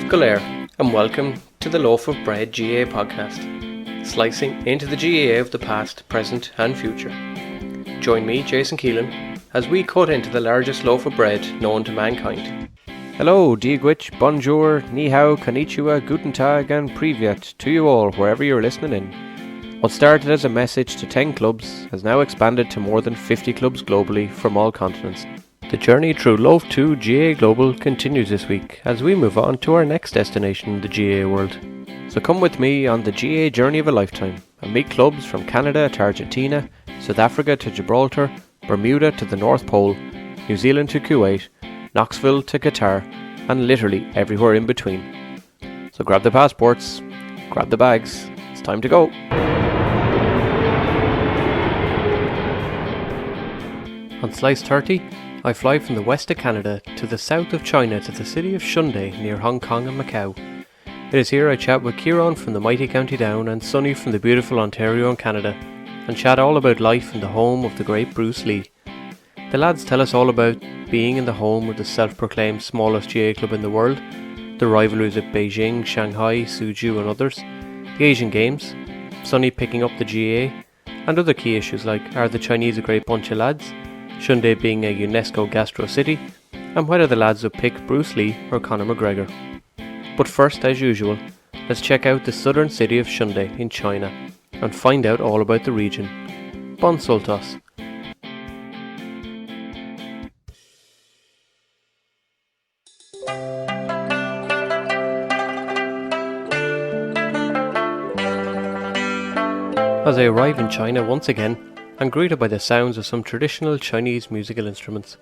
Galair, and welcome to the Loaf of Bread GAA podcast, slicing into the GAA of the past, present and future. Join me, Jason Keelan, as we cut into the largest loaf of bread known to mankind. Hello, Diegwich, bonjour, ni hao, konnichiwa, guten tag and privyet to you all wherever you're listening in. What started as a message to 10 clubs has now expanded to more than 50 clubs globally from all continents. The journey through Loaf 2 GAA Global continues this week as we move on to our next destination in the GAA world. So come with me on the GAA journey of a lifetime and meet clubs from Canada to Argentina, South Africa to Gibraltar, Bermuda to the North Pole, New Zealand to Kuwait, Knoxville to Qatar, and literally everywhere in between. So grab the passports, grab the bags, it's time to go. On Slice 30, I fly from the west of Canada to the south of China to the city of Shunde near Hong Kong and Macau. It is here I chat with Ciarán from the mighty County Down and Sonny from the beautiful Ontario and Canada, and chat all about life in the home of the great Bruce Lee. The lads tell us all about being in the home of the self-proclaimed smallest GAA club in the world, the rivalries at Beijing, Shanghai, Suzhou and others, the Asian Games, Sonny picking up the GAA, and other key issues like are the Chinese a great bunch of lads, Shunde being a UNESCO Gastro City, and whether the lads would pick Bruce Lee or Conor McGregor. But first, as usual, let's check out the southern city of Shunde in China and find out all about the region. Bon Sultas. As I arrive in China once again, I'm greeted by the sounds of some traditional Chinese musical instruments.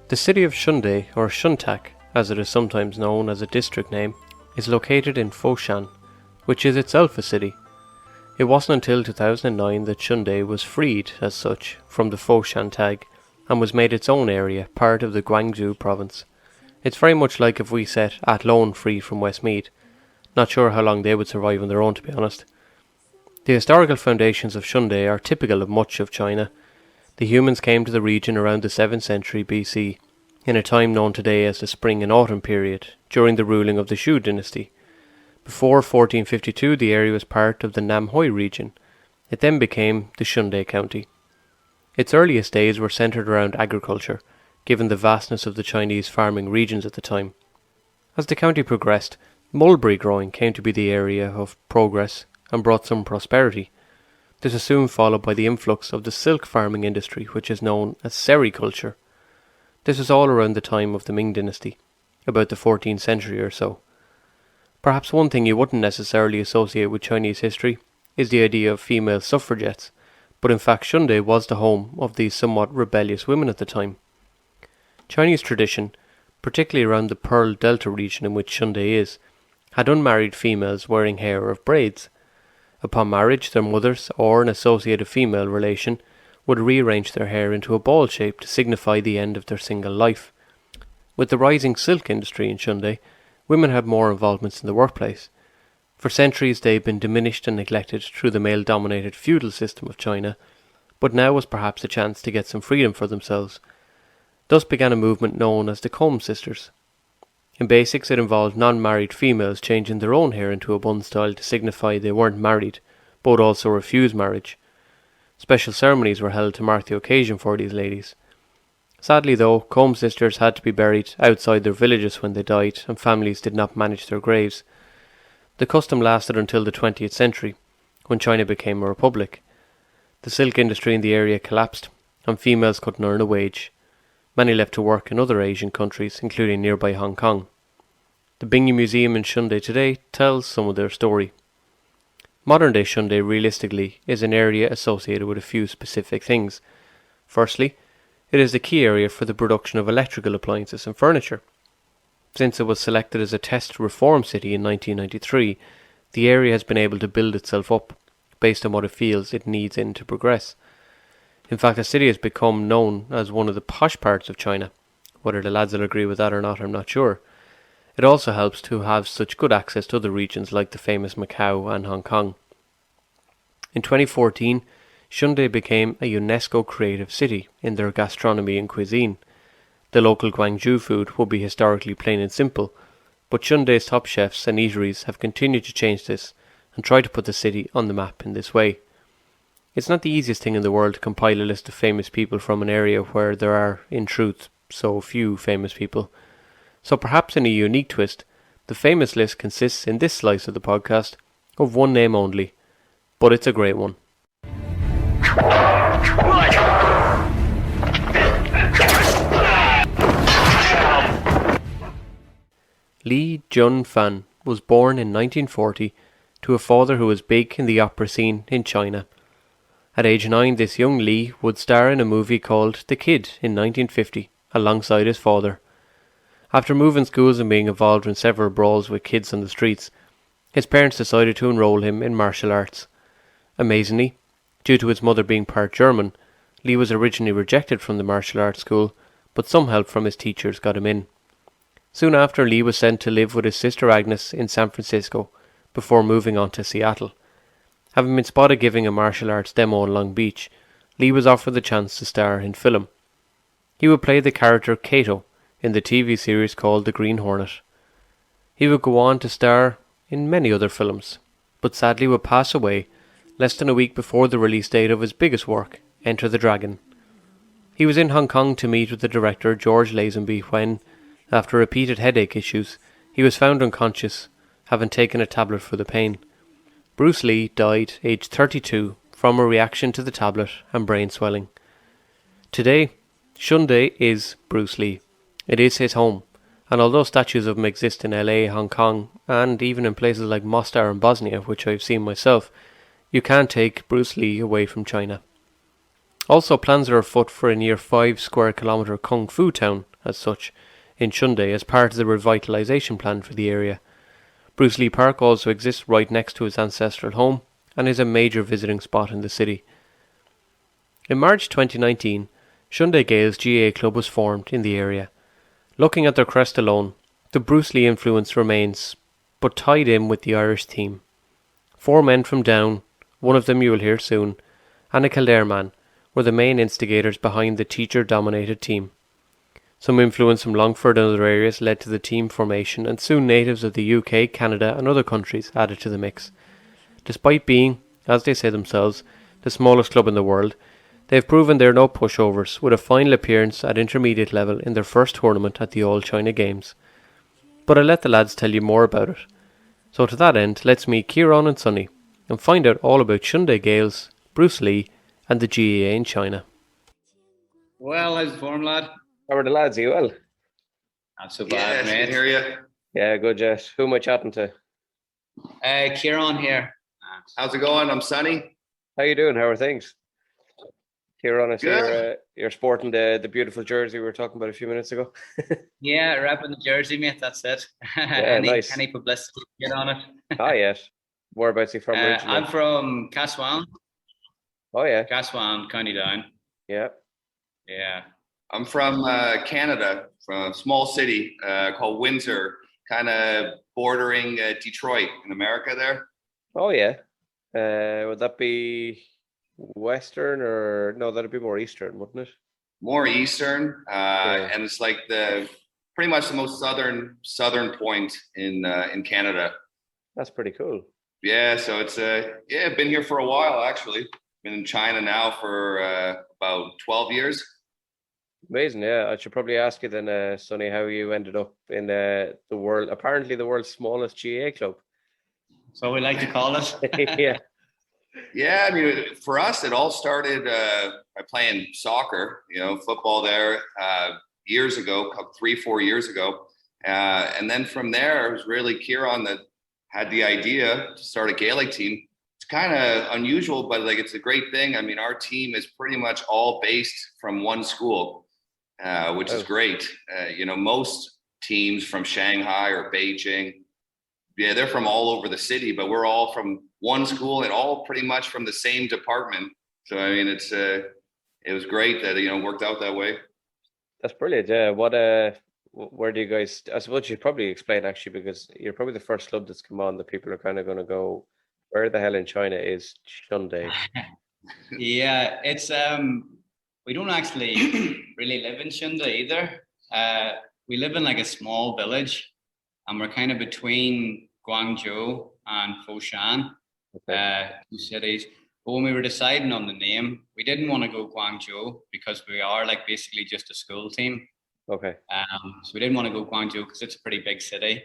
The city of Shunde, or Shuntak, as it is sometimes known as a district name, is located in Foshan, which is itself a city. It wasn't until 2009 that Shunde was freed, as such, from the Foshan tag, and was made its own area, part of the Guangzhou province. It's very much like if we set Athlone free from Westmeath. Not sure how long they would survive on their own, to be honest. The historical foundations of Shunde are typical of much of China. The humans came to the region around the 7th century BC, in a time known today as the Spring and Autumn period, during the ruling of the Shu dynasty. Before 1452 the area was part of the Namhui region. It then became the Shunde county. Its earliest days were centred around agriculture, given the vastness of the Chinese farming regions at the time. As the county progressed, mulberry growing came to be the area of progress and brought some prosperity. This was soon followed by the influx of the silk farming industry, which is known as sericulture. This was all around the time of the Ming dynasty, about the 14th century or so. Perhaps one thing you wouldn't necessarily associate with Chinese history is the idea of female suffragettes, but in fact Shunde was the home of these somewhat rebellious women at the time. Chinese tradition, particularly around the Pearl Delta region in which Shunde is, had unmarried females wearing hair of braids. Upon marriage, their mothers, or an associated female relation, would rearrange their hair into a ball shape to signify the end of their single life. With the rising silk industry in Shunde, women had more involvements in the workplace. For centuries they had been diminished and neglected through the male-dominated feudal system of China, but now was perhaps a chance to get some freedom for themselves. Thus began a movement known as the Comb Sisters. In basics, it involved non-married females changing their own hair into a bun style to signify they weren't married, but also refused marriage. Special ceremonies were held to mark the occasion for these ladies. Sadly though, Comb Sisters had to be buried outside their villages when they died, and families did not manage their graves. The custom lasted until the 20th century, when China became a republic. The silk industry in the area collapsed, and females couldn't earn a wage. Many left to work in other Asian countries, including nearby Hong Kong. The Bingyi Museum in Shunde today tells some of their story. Modern-day Shunde, realistically, is an area associated with a few specific things. Firstly, it is the key area for the production of electrical appliances and furniture. Since it was selected as a test reform city in 1993, the area has been able to build itself up, based on what it feels it needs in to progress. In fact, the city has become known as one of the posh parts of China. Whether the lads will agree with that or not, I'm not sure. It also helps to have such good access to other regions like the famous Macau and Hong Kong. In 2014, Shunde became a UNESCO creative city in their gastronomy and cuisine. The local Guangzhou food would be historically plain and simple, but Shunde's top chefs and eateries have continued to change this and try to put the city on the map in this way. It's not the easiest thing in the world to compile a list of famous people from an area where there are, in truth, so few famous people. So perhaps in a unique twist, the famous list consists in this slice of the podcast of one name only, but it's a great one. Li Junfan was born in 1940 to a father who was big in the opera scene in China. At age 9, this young Li would star in a movie called The Kid in 1950 alongside his father. After moving schools and being involved in several brawls with kids on the streets, his parents decided to enroll him in martial arts. Amazingly, due to his mother being part German, Li was originally rejected from the martial arts school, but some help from his teachers got him in. Soon after, Li was sent to live with his sister Agnes in San Francisco, before moving on to Seattle. Having been spotted giving a martial arts demo in Long Beach, Li was offered the chance to star in film. He would play the character Kato in the TV series called The Green Hornet. He would go on to star in many other films, but sadly would pass away less than a week before the release date of his biggest work, Enter the Dragon. He was in Hong Kong to meet with the director George Lazenby when, after repeated headache issues, he was found unconscious, having taken a tablet for the pain. Bruce Lee died aged 32 from a reaction to the tablet and brain swelling. Today, Shunde is Bruce Lee. It is his home, and although statues of him exist in LA, Hong Kong, and even in places like Mostar and Bosnia, which I've seen myself, you can't take Bruce Lee away from China. Also, plans are afoot for a near 5 square kilometre Kung Fu town, as such, in Shunde as part of the revitalisation plan for the area. Bruce Lee Park also exists right next to his ancestral home and is a major visiting spot in the city. In March 2019, Shunde Gaels GAA Club was formed in the area. Looking at their crest alone, the Bruce Lee influence remains, but tied in with the Irish theme. 4 men from Down, one of them you will hear soon, and a Kildare man, were the main instigators behind the teacher-dominated team. Some influence from Longford and other areas led to the team formation, and soon natives of the UK, Canada and other countries added to the mix. Despite being, as they say themselves, the smallest club in the world, they have proven they are no pushovers, with a final appearance at intermediate level in their first tournament at the All China Games. But I'll let the lads tell you more about it. So to that end, let's meet Ciarán and Sonny and find out all about Shunde Gaels, Bruce Lee and the GAA in China. Well, how's the form, lad? How are the lads? Are you well? Not so bad, Yeah, mate. good to hear you. Yeah, good, Jess. Who am I chatting to? Ciarán here. How's it going? I'm Sonny. How you doing? How are things? Ciarán, I see Good. you're sporting the beautiful jersey we were talking about a few minutes ago. Yeah, repping the jersey, mate. That's it. Yeah, nice. Any publicity get on it? Ah, yes. Whereabouts are you from originally? I'm from Caswan, Oh, yeah. County Down. Yeah. Yeah. I'm from Canada, from a small city called Windsor, kind of bordering Detroit in America there. Oh, yeah. Would that be Western or... No, that'd be more Eastern, wouldn't it? More eastern, Yeah. and it's like pretty much the most southern point in Canada. That's pretty cool. Yeah, so it's I've been here for a while actually. Been in China now for about 12 years. Amazing, yeah. I should probably ask you then, Sonny, how you ended up in the world's smallest GAA club. So we like to call it. Yeah. Yeah, I mean, for us, it all started by playing soccer, football there years ago, 3-4 years ago. And then from there, it was really Ciarán that had the idea to start a Gaelic team. It's kind of unusual, but it's a great thing. I mean, our team is pretty much all based from one school, which is great. Most teams from Shanghai or Beijing, yeah, they're from all over the city, but we're all from one school and all pretty much from the same department. So I mean, it was great that it worked out that way. That's brilliant. Yeah. Where do you guys? I suppose you'd probably explain actually, because you're probably the first club that's come on that people are kind of going to go, where the hell in China is Shunde? Yeah, it's we don't actually really live in Shunde either. We live in like a small village, and we're kind of between Guangzhou and Foshan, two cities. But when we were deciding on the name, we didn't want to go Guangzhou because we are like basically just a school team. Okay. So we didn't want to go Guangzhou because it's a pretty big city.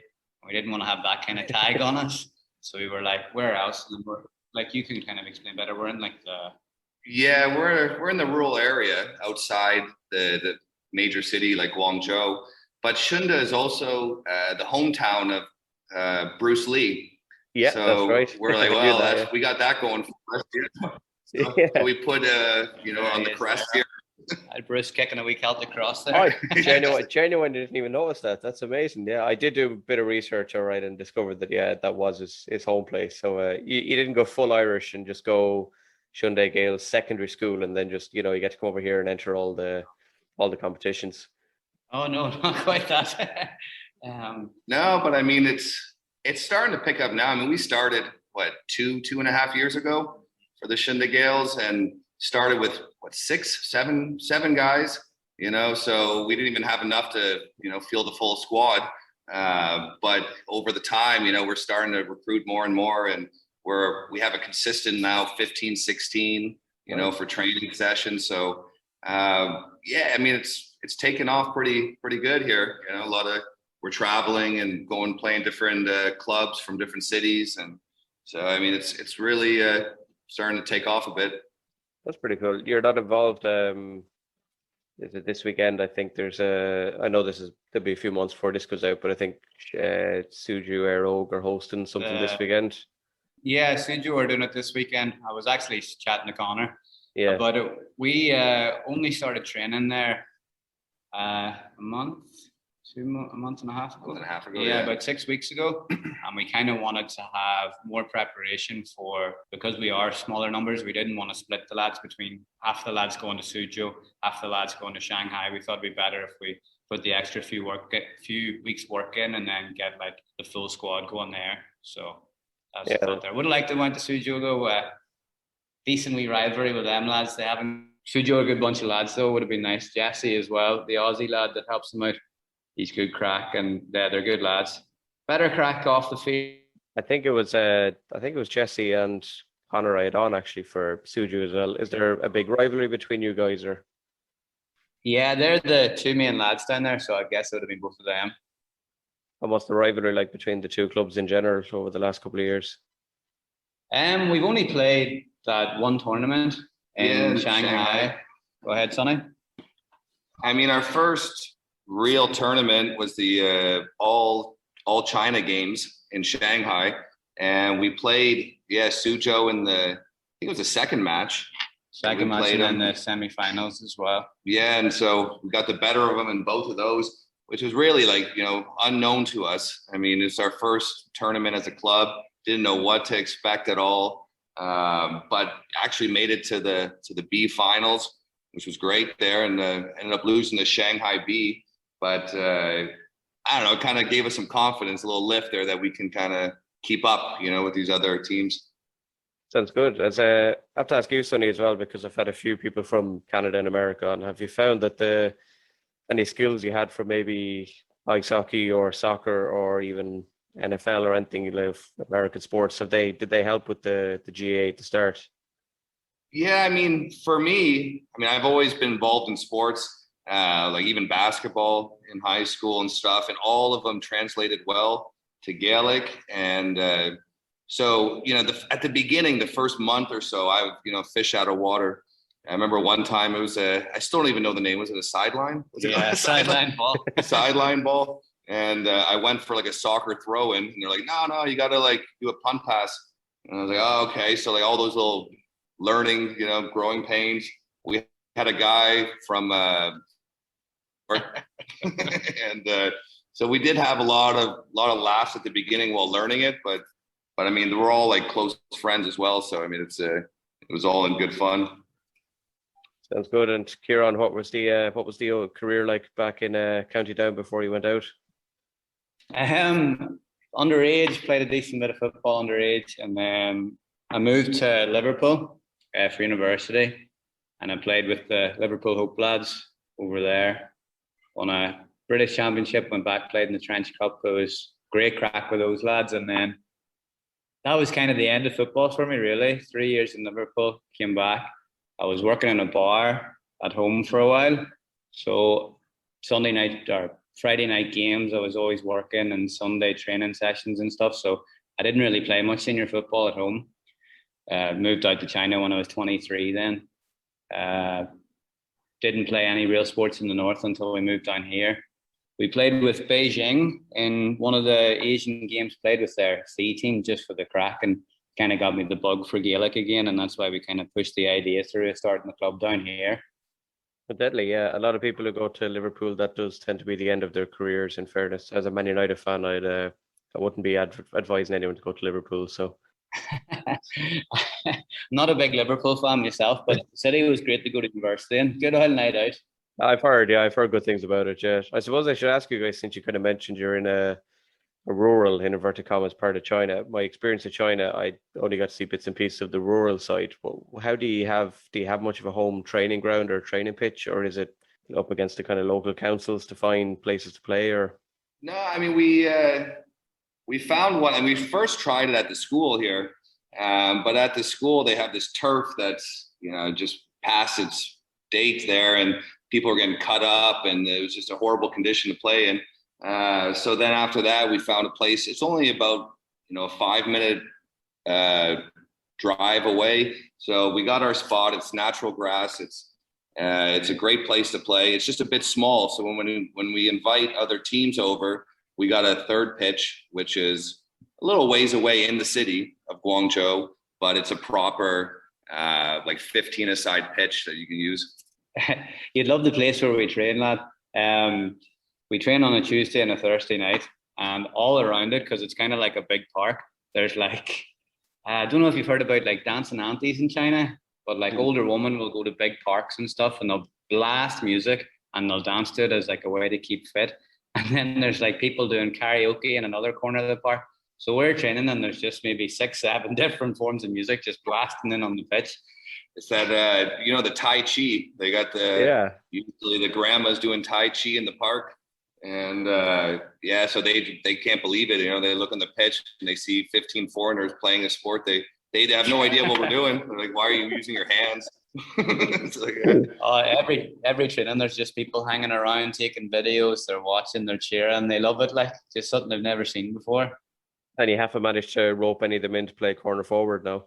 We didn't want to have that kind of tag on us. So we were like, where else? And we're, like, you can kind of explain better. We're in like we're in the rural area outside the major city like Guangzhou. But Shunde is also the hometown of Bruce Lee. Yeah, so that's right. We're like, well, we got that going for us. So we put, on the crest here. Bruce kicking a wee Celtic cross there. Oh, genuine didn't even notice that. That's amazing. Yeah, I did do a bit of research, all right, and discovered that, that was his home place. So you didn't go full Irish and just go Shunde Gaels secondary school and then just, you get to come over here and enter all the competitions. Oh, no, not quite that. No, but I mean, it's starting to pick up now. I mean, we started, 2.5 years ago for the Shunde Gaels, and started with seven guys, so we didn't even have enough to, field the full squad. But over the time, we're starting to recruit more and more, and we have a consistent now 15, 16, for training sessions. So, I mean, it's taken off pretty good here. We're traveling and going playing different clubs from different cities. And so, I mean, it's really starting to take off a bit. That's pretty cool. You're not involved this weekend. I think I know there'll be a few months before this goes out, but I think Suzhou Air are hosting something this weekend. Yeah, Suzhou are doing it this weekend. I was actually chatting to Conor about it. We only started training there a month and a half ago. Yeah, about 6 weeks ago. And we kind of wanted to have more preparation because we are smaller numbers, we didn't want to split the lads between half the lads going to Suzhou, half the lads going to Shanghai. We thought it'd be better if we put the extra few weeks work in and then get like the full squad going there. So that's the thought there. Would have liked to went to Suzhou though. Decent wee rivalry with them lads. Suzhou are a good bunch of lads though. Would have been nice. Jesse as well, the Aussie lad that helps them out. He's good crack, and they're good lads. Better crack off the field. I think it was Jesse and Conor I had on actually for Suzhou as well. Is there a big rivalry between you guys, or? Yeah, they're the two main lads down there, so I guess it would have been both of them. And what's the rivalry like between the two clubs in general over the last couple of years? We've only played that one tournament in Shanghai. Go ahead, Sonny. I mean, our first real tournament was the all China games in Shanghai, and we played Suzhou in I think it was the second match. And then the semifinals as well. Yeah, and so we got the better of them in both of those, which was really unknown to us. I mean, it's our first tournament as a club. Didn't know what to expect at all, but actually made it to the B finals, which was great there, and ended up losing to Shanghai B. But I don't know, it kind of gave us some confidence, a little lift there that we can kind of keep up, with these other teams. Sounds good. I have to ask you, Sonny, as well, because I've had a few people from Canada and America on. Have you found that any skills you had for maybe ice hockey or soccer or even NFL or anything like American sports, did they help with the GAA at the start? Yeah, I mean, for me, I've always been involved in sports. Like even basketball in high school and stuff, and all of them translated well to Gaelic. And so, at the beginning, the first month or so, I would, fish out of water. I remember one time it was I still don't even know the name. Was it a sideline? Sideline ball. Sideline ball. And I went for like a soccer throw in, and they're like, no, you got to do a punt pass. And I was like, oh, okay. So all those little learning, growing pains. We had a guy from and so we did have a lot of laughs at the beginning while learning it, but I mean, we're all like close friends as well. So I mean, it was all in good fun. Sounds good. And Ciarán, what was the career like back in County Down before you went out? Underage, played a decent bit of football underage, and then I moved to Liverpool for university, and I played with the Liverpool Hope lads over there. Won a British Championship, went back, played in the Trench Cup. It was great crack with those lads. And then that was kind of the end of football for me, really. 3 years in Liverpool, came back. I was working in a bar at home for a while. So Sunday night or Friday night games, I was always working, and Sunday training sessions and stuff. So I didn't really play much senior football at home. Moved out to China when I was 23 then. Didn't play any real sports in the north until we moved down here. We played with Beijing in one of the Asian games, played with their C team just for the crack, and kind of got me the bug for Gaelic again. And that's why we kind of pushed the idea through of starting the club down here. But deadly, yeah. A lot of people who go to Liverpool, that does tend to be the end of their careers, in fairness. As a Man United fan, I wouldn't be advising anyone to go to Liverpool, so. Not a big Liverpool fan myself, but City was great to go to university and good old night out. I've heard good things about it, yeah. I suppose I should ask you guys, since you kind of mentioned you're in a rural, in inverted commas, part of China. My experience of China, I only got to see bits and pieces of the rural side. How do you have much of a home training ground or training pitch, or is it up against the kind of local councils to find places to play? Or no, I mean we found one, and we first tried it at the school here, but at the school they have this turf that's just past its date there, and people were getting cut up, and it was just a horrible condition to play in. So then after that, we found a place. It's only about a 5-minute drive away. So we got our spot. It's natural grass. It's a great place to play. It's just a bit small. So when we invite other teams over, we got a third pitch, which is a little ways away in the city of Guangzhou, but it's a proper 15-a-side pitch that you can use. You'd love the place where we train, lad. We train on a Tuesday and a Thursday night, and all around it, because it's kind of like a big park, there's I don't know if you've heard about dancing aunties in China, but older women will go to big parks and stuff, and they'll blast music and they'll dance to it as a way to keep fit. And then there's people doing karaoke in another corner of the park. So we're training, and there's just maybe 6-7 different forms of music just blasting in on the pitch. It's that the Tai Chi. They got usually the grandmas doing Tai Chi in the park, and so they can't believe it. They look on the pitch and they see 15 foreigners playing a sport. They have no idea what we're doing. They're like, "Why are you using your hands?" It's every training, there's just people hanging around taking videos. They're watching, they're cheering, they love it. Just something they've never seen before. And you haven't managed to rope any of them in to play corner forward now?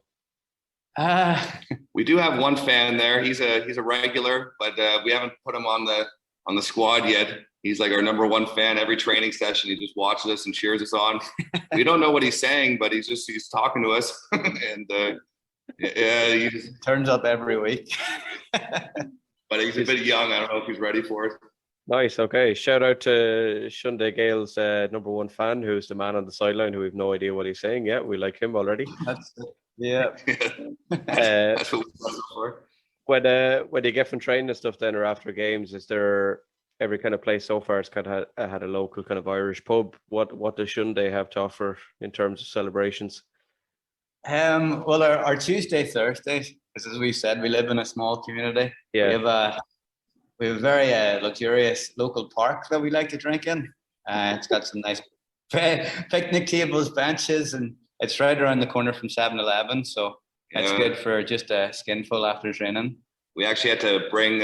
We do have one fan there. He's a regular, but we haven't put him on the squad yet. He's our number one fan. Every training session, he just watches us and cheers us on. We don't know what he's saying, but he's talking to us, and he just turns up every week. But he's a bit young. I don't know if he's ready for it. Nice. Okay. Shout out to Shunde, Gaels' number one fan, who's the man on the sideline who we've no idea what he's saying. Yeah, we like him already. That's it. Yeah. That's what we're looking for. When you get from training and stuff then, or after games, is there every kind of place so far has kind of had a local kind of Irish pub? What does Shunde have to offer in terms of celebrations? Well, our Tuesday, Thursdays, because as we said, we live in a small community. Yeah. We have a very luxurious local park that we like to drink in. It's got some nice picnic tables, benches, and it's right around the corner from 7-Eleven. So it's good for just a skinful after training. We actually had to bring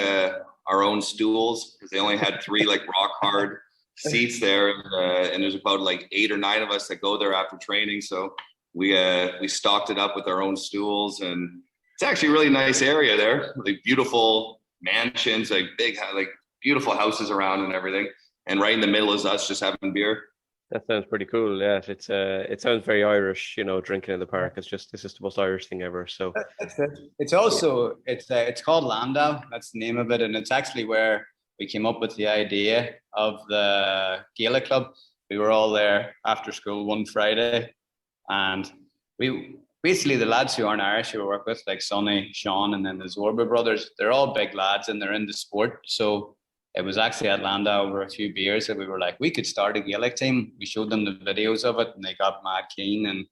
our own stools because they only had 3 rock hard seats there, and there's about 8 or 9 of us that go there after training. So we stocked it up with our own stools, and it's actually a really nice area there. Beautiful mansions, big, beautiful houses around and everything. And right in the middle is us just having beer. That sounds pretty cool. Yeah, it sounds very Irish. Drinking in the park. This is the most Irish thing ever. So it's also it's called Landau. That's the name of it, and it's actually where we came up with the idea of the Gaelic Club. We were all there after school one Friday, and we basically, the lads who aren't Irish who we work with, like Sonny, Sean, and then the Zorba brothers, they're all big lads and they're into sport. So it was actually at Landau over a few beers that we were like, we could start a Gaelic team. We showed them the videos of it and they got mad keen. And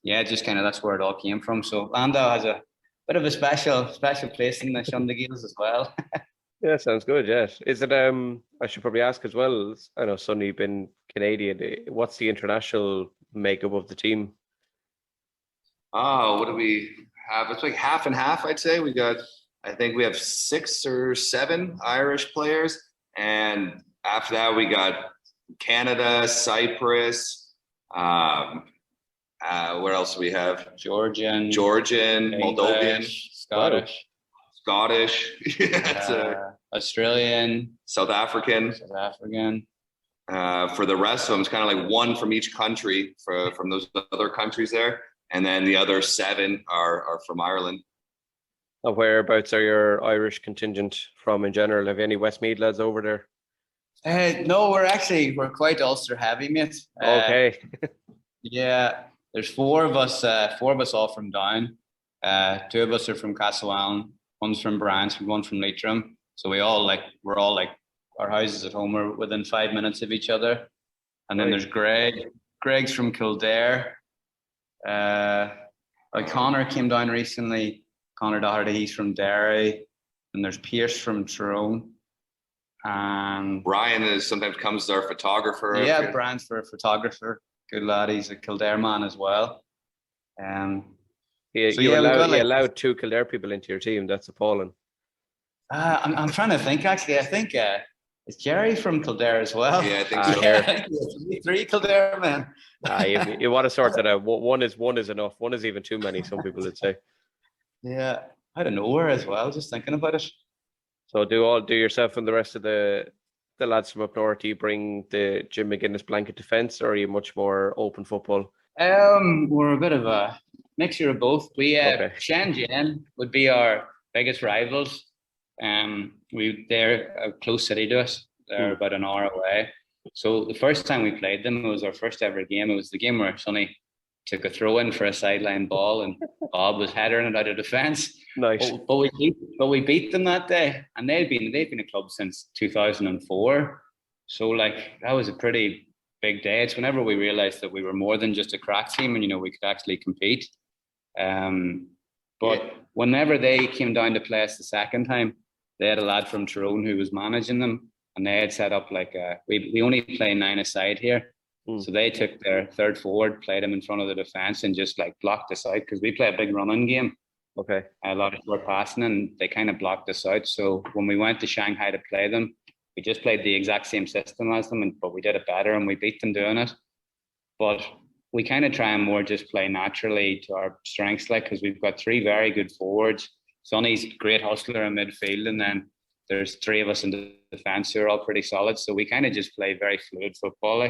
yeah, just kind of that's where it all came from. So Landau has a bit of a special place in the Shunde Gaels as well. Yeah, sounds good. Yes. Is it? I should probably ask as well. I know Sonny been Canadian. What's the international makeup of the team? Oh, what do we have? It's like half and half, I'd say. I think we have 6 or 7 Irish players. And after that, we got Canada, Cyprus. Where else do we have? Georgian, English, Moldovan, Scottish, Australian, South African. For the rest of them, it's kind of like one from each country from those other countries there. And then the other 7 are from Ireland. Whereabouts are your Irish contingent from in general? Have you any Westmeath lads over there? No, we're quite Ulster heavy, mate. Okay. Yeah, there's 4 of us all from down. 2 of us are from Castletown, one's from Bryanston, one from Leitrim. So we're all like our houses at home are within 5 minutes of each other. And then there's Greg. Greg's from Kildare. Conor came down recently. Conor Doherty, he's from Derry. And there's Pierce from Tyrone. And Brian sometimes comes as our photographer. Yeah, Brian's for a photographer. Good lad. He's a Kildare man as well. You allowed 2 Kildare people into your team. That's appalling. I'm trying to think, actually. I think is Jerry from Kildare as well? Yeah, I think so. 3 Kildare men. You want to sort that out. One is enough. One is even too many, some people would say. Yeah, out of nowhere as well, just thinking about it. So do yourself and the rest of the lads from up north, do you bring the Jim McGuinness blanket defence, or are you much more open football? We're a bit of a mixture of both. Shenzhen would be our biggest rivals. They're a close city to us. They're about an hour away. So the first time we played them, it was our first ever game. It was the game where Sonny took a throw in for a sideline ball and Bob was headering it out of defence. Nice. But we beat them that day, and they've been a club since 2004. So that was a pretty big day. It's whenever we realised that we were more than just a crack team, and we could actually compete. But whenever they came down to play us the second time, they had a lad from Tyrone who was managing them, and they had set up we only play 9 aside here. So they took their third forward, played him in front of the defence, and just blocked us out, because we play a big running game. Okay. A lot of short passing, and they kind of blocked us out. So when we went to Shanghai to play them, we just played the exact same system as them, but we did it better and we beat them doing it. But we kind of try and more just play naturally to our strengths, because we've got 3 very good forwards. Sonny's a great hustler in midfield, and then there's 3 of us in the defence who are all pretty solid. So we kind of just play very fluid football.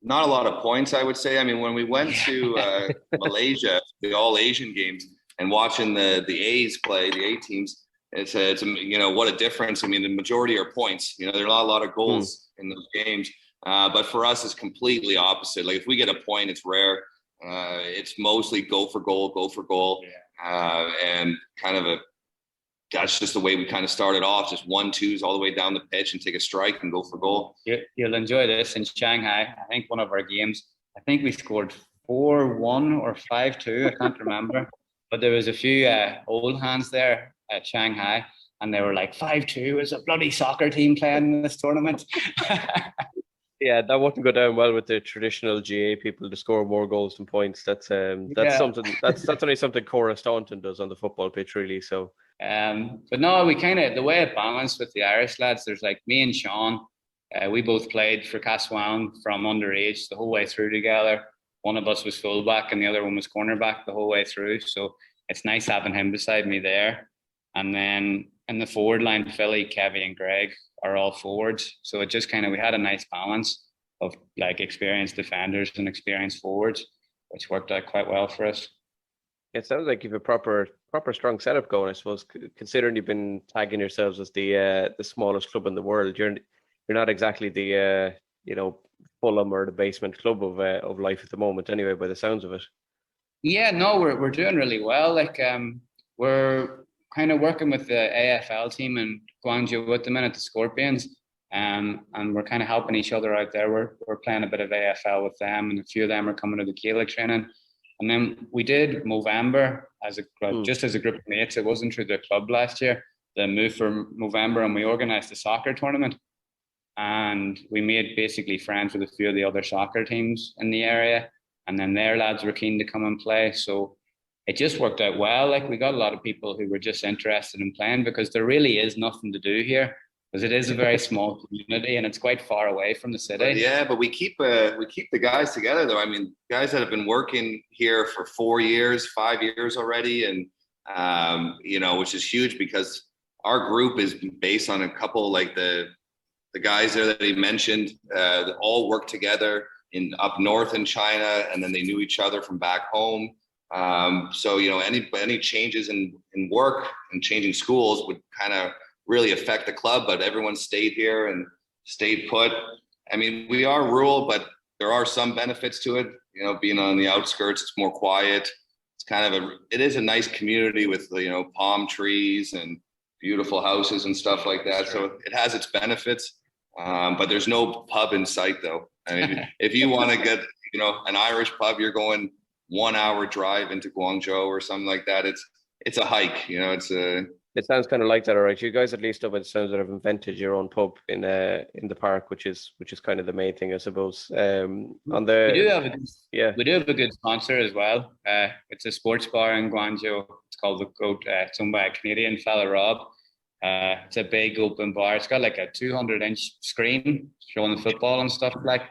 Not a lot of points, I would say. I mean, when we went to Malaysia, the all Asian games, and watching the A's play, the A teams, it's what a difference. I mean, the majority are points. There are not a lot of goals in those games. But for us, it's completely opposite. If we get a point, it's rare. It's mostly go for goal. Yeah. And kind of that's just the way we kind of started off, just 1-2s all the way down the pitch and take a strike and go for goal. You'll enjoy this in Shanghai. I think one of our games, we scored 4-1 or 5-2. I can't remember. But there was a few old hands there at Shanghai, and they were like, 5-2 is a bloody soccer team playing in this tournament. Yeah, that wouldn't go down well with the traditional GA people to score more goals than points. That's something that's only something Cora Staunton does on the football pitch, really. So but no, we kind of, the way it balanced with the Irish lads, there's me and Sean, we both played for Castletown from underage the whole way through together. One of us was fullback and the other one was cornerback the whole way through. So it's nice having him beside me there. And then in the forward line, Philly, Kevy and Greg are all forwards. So it just we had a nice balance of experienced defenders and experienced forwards, which worked out quite well for us. It sounds like you've a proper strong setup going, I suppose, considering you've been tagging yourselves as the smallest club in the world. You're not exactly the Fulham or the basement club of life at the moment, anyway, by the sounds of it. Yeah, no, we're doing really well. We're kind of working with the AFL team in Guangzhou at the minute, the Scorpions, and we're kind of helping each other out there. We're playing a bit of AFL with them, and a few of them are coming to the Gaelic training. And then we did Movember just as a group of mates. It wasn't through the club last year. The move for Movember, and we organised a soccer tournament. and we made basically friends with a few of the other soccer teams in the area, and then their lads were keen to come and play. So it just worked out well. Like, we got a lot of people who were just interested in playing, because there really is nothing to do here, because it is a very small community and it's quite far away from the city. But we keep the guys together though. I mean, guys that have been working here for 4 years, 5 years already, and which is huge, because our group is based on a couple, like the guys there that he mentioned, that all work together up north in China, and then they knew each other from back home. So any changes in work and changing schools would kind of really affect the club, but everyone stayed here and stayed put. I mean, we are rural, but there are some benefits to it. Being on the outskirts, it's more quiet. It's it is a nice community with palm trees and beautiful houses and stuff like that. Sure. So it has its benefits, but there's no pub in sight though. I mean, if you want to get an Irish pub, you're going 1 hour drive into Guangzhou or something like that. It's a hike. It sounds kind of like that, all right. You guys, at least up, it sounds like have invented your own pub in the park, which is kind of the main thing, I suppose. We do have a good sponsor as well. It's a sports bar in Guangzhou. It's called The Goat. It's owned by a Canadian fella, Rob. It's a big open bar. It's got like a 200-inch screen showing the football and stuff like.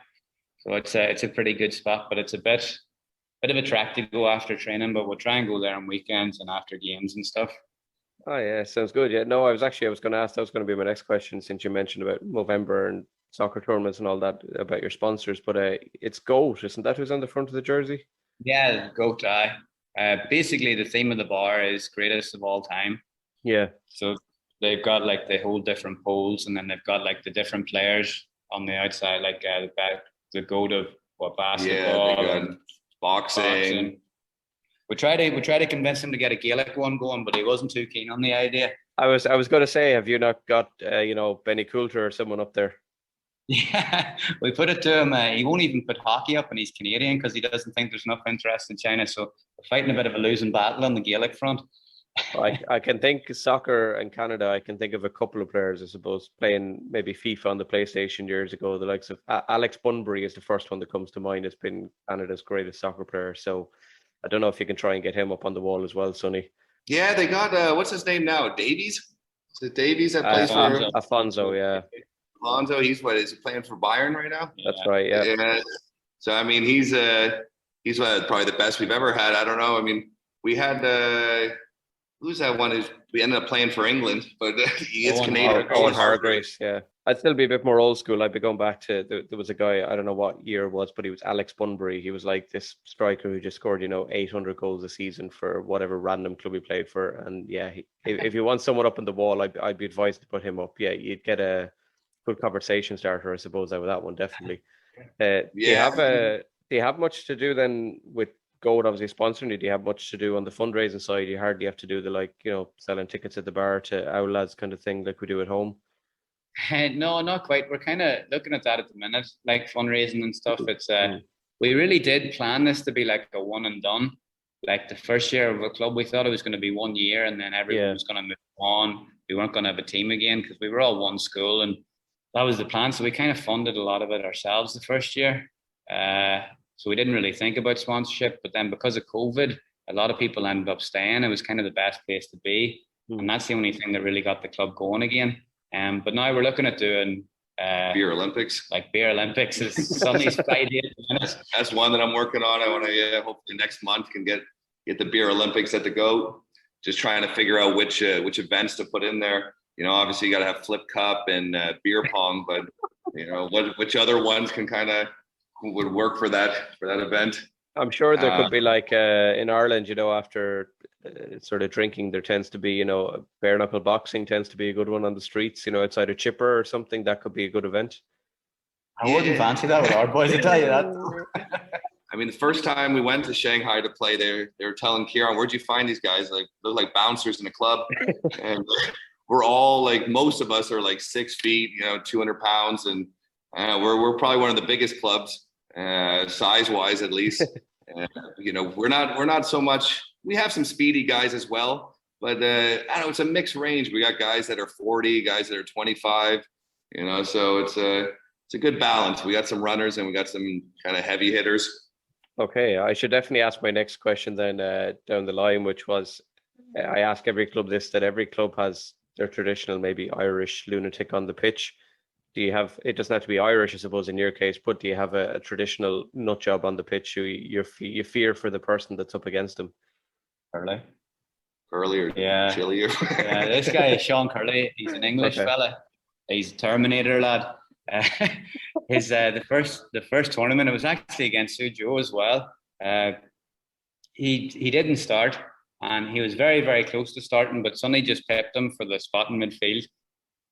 So it's a pretty good spot, but it's a bit of a trek to go after training. But we'll try and go there on weekends and after games and stuff. Oh yeah, sounds good. Yeah, no, I was going to ask. That was going to be my next question, since you mentioned about Movember and soccer tournaments and all that, about your sponsors. But it's Goat, isn't that who's on the front of the jersey? Yeah, Goat. Basically, the theme of the bar is greatest of all time. Yeah. So they've got like the whole different poles, and then they've got like the different players on the outside, like the Goat of basketball, and boxing. We tried to convince him to get a Gaelic one going, but he wasn't too keen on the idea. I was going to say, have you not got Benny Coulter or someone up there? Yeah, we put it to him. He won't even put hockey up, and he's Canadian, because he doesn't think there's enough interest in China. So we're fighting a bit of a losing battle on the Gaelic front. I can think soccer in Canada. I can think of a couple of players, I suppose, playing maybe FIFA on the PlayStation years ago. The likes of Alex Bunbury is the first one that comes to mind. Has been Canada's greatest soccer player. So I don't know if you can try and get him up on the wall as well, Sonny. Yeah, they got what's his name now? Davies? Is it Davies that plays for Afonso? Yeah. Afonso, is he playing for Bayern right now? That's right. Yeah. So I mean, he's probably the best we've ever had. I don't know. I mean, we had who's that one? We ended up playing for England, but he is Canadian. Owen Hargreaves. Yeah. I'd still be a bit more old school. I'd be going back to there was a guy, I don't know what year it was, but he was Alex Bunbury. He was like this striker who just scored 800 goals a season for whatever random club he played for. And yeah, if you want someone up on the wall, I'd be advised to put him up. Yeah, you'd get a good conversation starter, I suppose, out of that one, definitely. Do you have much to do then with Goat obviously sponsoring you? Do you have much to do on the fundraising side? You hardly have to do the selling tickets at the bar to our lads kind of thing like we do at home. No, not quite. We're kind of looking at that at the minute, like fundraising and stuff. It's we really did plan this to be like a one and done. Like the first year of the club, we thought it was going to be 1 year, and then everyone was going to move on. We weren't going to have a team again, because we were all one school, and that was the plan. So we kind of funded a lot of it ourselves the first year. So we didn't really think about sponsorship, but then because of COVID, a lot of people ended up staying. It was kind of the best place to be, and that's the only thing that really got the club going again. But now we're looking at doing Beer Olympics. Like Beer Olympics is Sonny's idea. That's one that I'm working on. I want to hopefully next month can get the Beer Olympics at the Goat. Just trying to figure out which events to put in there. Obviously you got to have flip cup and beer pong, but which other ones can kind of would work for that event. I'm sure there could be like in Ireland, after sort of drinking, there tends to be, bare knuckle boxing tends to be a good one on the streets, outside of Chipper or something. That could be a good event. I wouldn't fancy that with our boys, I tell you that. I mean, the first time we went to Shanghai to play, they were telling Ciarán, where'd you find these guys? Like, they're like bouncers in a club. And we're all like, most of us are like 6 feet, 200 pounds. And we're probably one of the biggest clubs, size-wise at least. We're not so much. We have some speedy guys as well, but I don't know, it's a mixed range. We got guys that are 40, guys that are 25. So it's a good balance. We got some runners and we got some kind of heavy hitters. Okay, I should definitely ask my next question then down the line, which was I ask every club this, that every club has their traditional, maybe Irish lunatic on the pitch. Do you have, it doesn't have to be Irish, I suppose, in your case, but do you have a traditional nut job on the pitch who you fear for the person that's up against them? Curly. Curly or Chili? Yeah, this guy is Sean Curly. He's an English fella. He's a Terminator lad. His the first tournament, it was actually against Suzhou as well. He didn't start, and he was very, very close to starting, but Sonny just pipped him for the spot in midfield.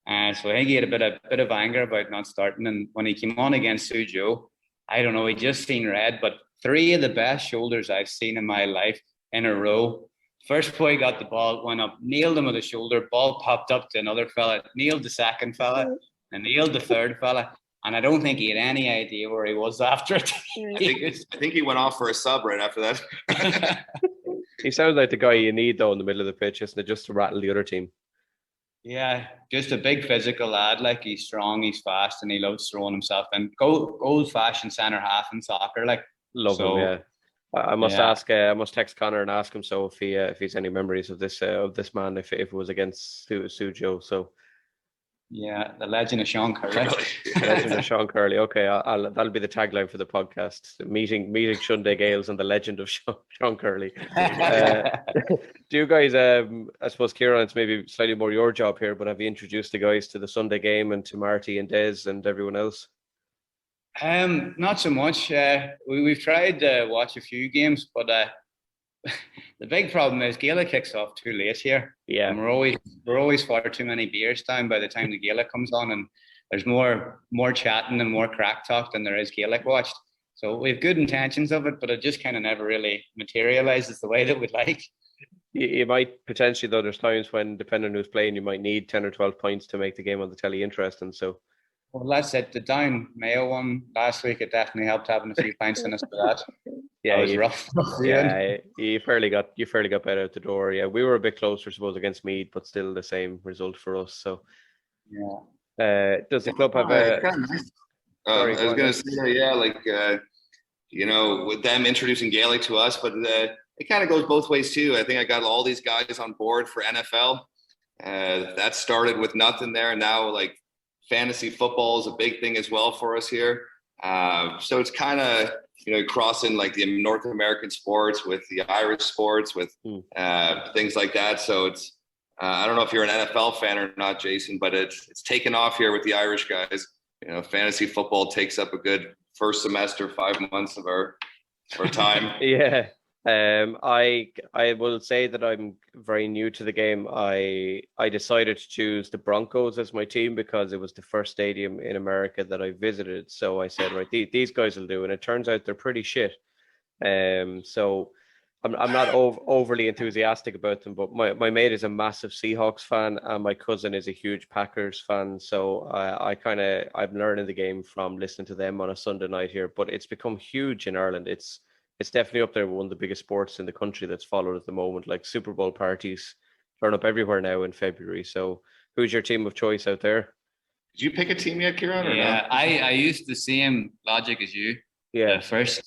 So I think he had a bit of anger about not starting. And when he came on against Suzhou, I don't know, he just seen red. But 3 of the best shoulders I've seen in my life in a row. First boy got the ball, went up, nailed him with a shoulder. Ball popped up to another fella, nailed the second fella, and nailed the third fella. And I don't think he had any idea where he was after it. I think he went off for a sub right after that. He sounds like the guy you need, though, in the middle of the pitch, isn't it, just to rattle the other team? Yeah, just a big physical lad. Like, he's strong, he's fast, and he loves throwing himself in. Old-fashioned centre half in soccer, like. Love him, yeah. I must ask. I must text Conor and ask him if he's any memories of this man if it was against Suzhou. So. Yeah, the legend of Sean Curly. Legend of Sean Curly. Okay, that'll be the tagline for the podcast: meeting Shunde Gaels and the legend of Sean Curly. Do you guys? I suppose Ciarán, it's maybe slightly more your job here, but have you introduced the guys to the Sunday game and to Marty and Des and everyone else? Not so much. We've tried to watch a few games, but the big problem is Gaelic kicks off too late here. Yeah, and we're always far too many beers down by the time the Gaelic comes on, and there's more chatting and more crack talk than there is Gaelic watched. So we have good intentions of it, but it just kind of never really materializes the way that we'd like. You might potentially, though. There's times when, depending on who's playing, you might need 10 or 12 points to make the game on the telly interesting. So. Well, that's it. The down Mayo one last week, it definitely helped having a few pints in us for that. Yeah, it was rough. Yeah, you fairly got better out the door. Yeah, we were a bit closer, I suppose, against Meath, but still the same result for us. So, yeah. Does the club have a? Nice. I was going to say, with them introducing Gaelic to us, but it kind of goes both ways too. I think I got all these guys on board for NFL. That started with nothing there, and now like. Fantasy football is a big thing as well for us here. So it's kind of, crossing like the North American sports with the Irish sports with things like that. So it's, I don't know if you're an NFL fan or not, Jason, but it's taken off here with the Irish guys. Fantasy football takes up a good first semester, 5 months of our time. Yeah. I will say that I'm very new to the game. I decided to choose the Broncos as my team because it was the first stadium in America that I visited. So I said, right, these guys will do, and it turns out they're pretty shit. So I'm not overly enthusiastic about them. But my mate is a massive Seahawks fan, and my cousin is a huge Packers fan. So I'm learning the game from listening to them on a Sunday night here. But it's become huge in Ireland. It's definitely up there with one of the biggest sports in the country that's followed at the moment. Like Super Bowl parties turn up everywhere now in February. So who's your team of choice out there? Did you pick a team yet, Ciarán? Yeah, I used the same logic as you. Yeah. The first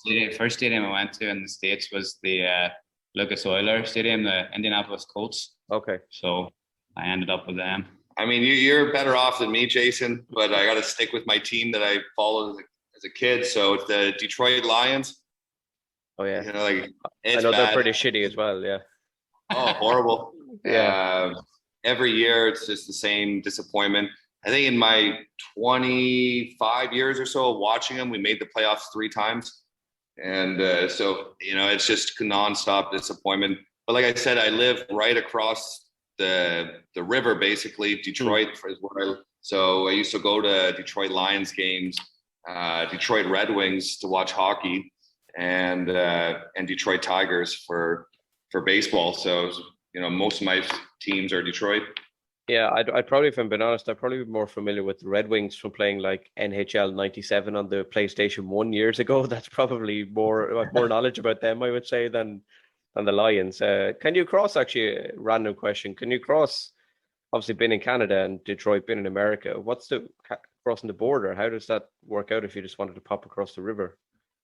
stadium I went to in the States was the Lucas Oil Stadium, the Indianapolis Colts. Okay. So I ended up with them. I mean, you're better off than me, Jason, but I got to stick with my team that I followed as a kid. So it's the Detroit Lions. Oh yeah, I know they're pretty shitty as well. Yeah. Oh, horrible. Yeah. Every year it's just the same disappointment. I think in my 25 years or so of watching them, we made the playoffs 3 times, and so it's just nonstop disappointment. But like I said, I live right across the river, basically. Detroit is where so I used to go to Detroit Lions games, Detroit Red Wings to watch hockey. And Detroit Tigers for baseball. So most of my teams are Detroit. Yeah, I'd probably, if I'm being honest, I'd probably be more familiar with the Red Wings from playing like NHL 97 on the PlayStation 1 years ago. That's probably more knowledge about them, I would say, than the Lions. Can you cross, actually, a random question, can you cross obviously been in Canada and Detroit, been in America. What's the crossing the border? How does that work out if you just wanted to pop across the river?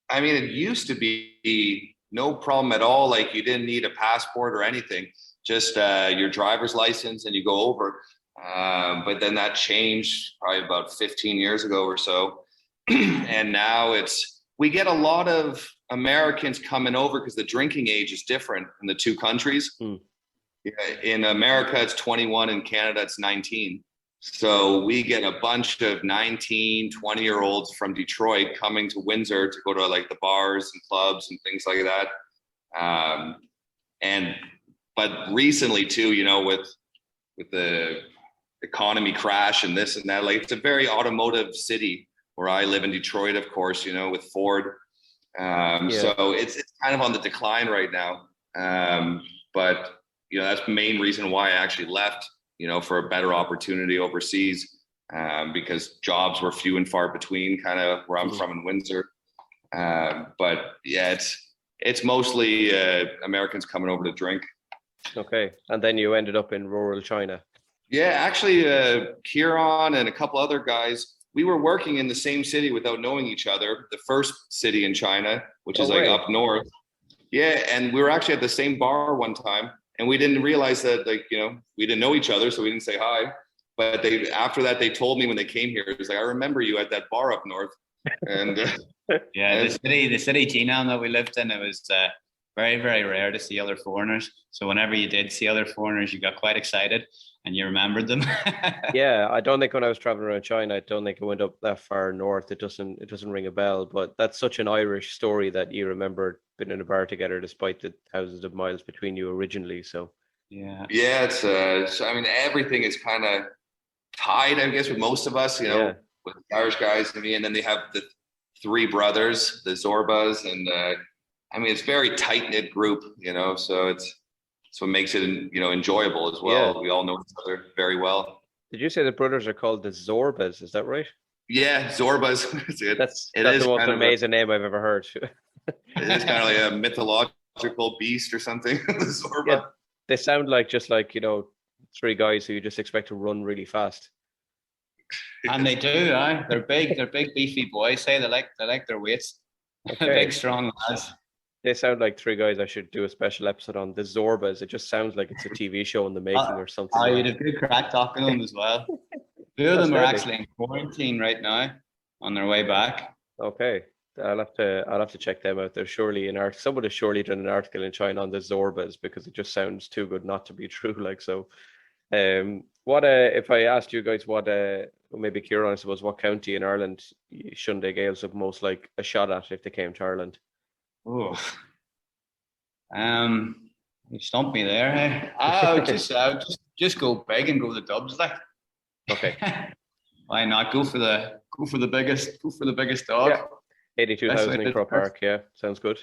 I mean, it used to be no problem at all. Like you didn't need a passport or anything, just your driver's license and you go over. But then that changed probably about 15 years ago or so. And now we get a lot of Americans coming over because the drinking age is different in the two countries. In America, it's 21. In Canada, it's 19. So we get a bunch of 19, 20-year-olds from Detroit coming to Windsor to go to like the bars and clubs and things like that. But recently too, with the economy crash and this and that, like it's a very automotive city where I live in Detroit, of course, with Ford. So it's kind of on the decline right now. But that's the main reason why I actually left, for a better opportunity overseas, because jobs were few and far between, kind of where I'm from in Windsor. But yeah, it's mostly Americans coming over to drink. Okay, and then you ended up in rural China. Yeah, actually, Ciarán and a couple other guys, we were working in the same city without knowing each other. The first city in China, which is like up north. Yeah, and we were actually at the same bar one time. And we didn't realize that, we didn't know each other, so we didn't say hi. But after that, they told me when they came here, it was like, I remember you at that bar up north. And yeah, the city Jinan that we lived in, it was very, very rare to see other foreigners. So whenever you did see other foreigners, you got quite excited and you remembered them. Yeah, I don't think when I was traveling around China, I don't think it went up that far north. It doesn't ring a bell. But that's such an Irish story that you remember being in a bar together despite the thousands of miles between you originally. So yeah, it's so, I mean, everything is kind of tied, I guess, with most of us, with the Irish guys and me, and then they have the three brothers, the Zorbas, and I mean, it's a very tight knit group, so it's what makes it enjoyable as well. Yeah. We all know each other very well. Did you say the brothers are called the Zorbas? Is that right? Yeah, Zorbas. That's the most amazing name I've ever heard. It is kind of like a mythological beast or something. The Zorba. Yeah, they sound like just like three guys who you just expect to run really fast. And they do, They're big. They're big, beefy boys. They like their weights. Okay. Big, strong lads. They sound like three guys I should do a special episode on. The Zorbas. It just sounds like it's a TV show in the making or something. You'd have good crack talking to them as well. Two of them are actually in quarantine right now on their way back. Okay. I'll have to check them out. There's surely someone has surely done an article in China on the Zorbas because it just sounds too good not to be true. Like so. What if I asked you guys what maybe Ciarán, I suppose, what county in Ireland Shunde Gaels would most like a shot at if they came to Ireland? Oh, you stumped me there. Hey, I would just go big and go the Dubs, like. Okay. Why not go for the biggest dog? Yeah. 82,000 in Croke Park. Yeah, sounds good.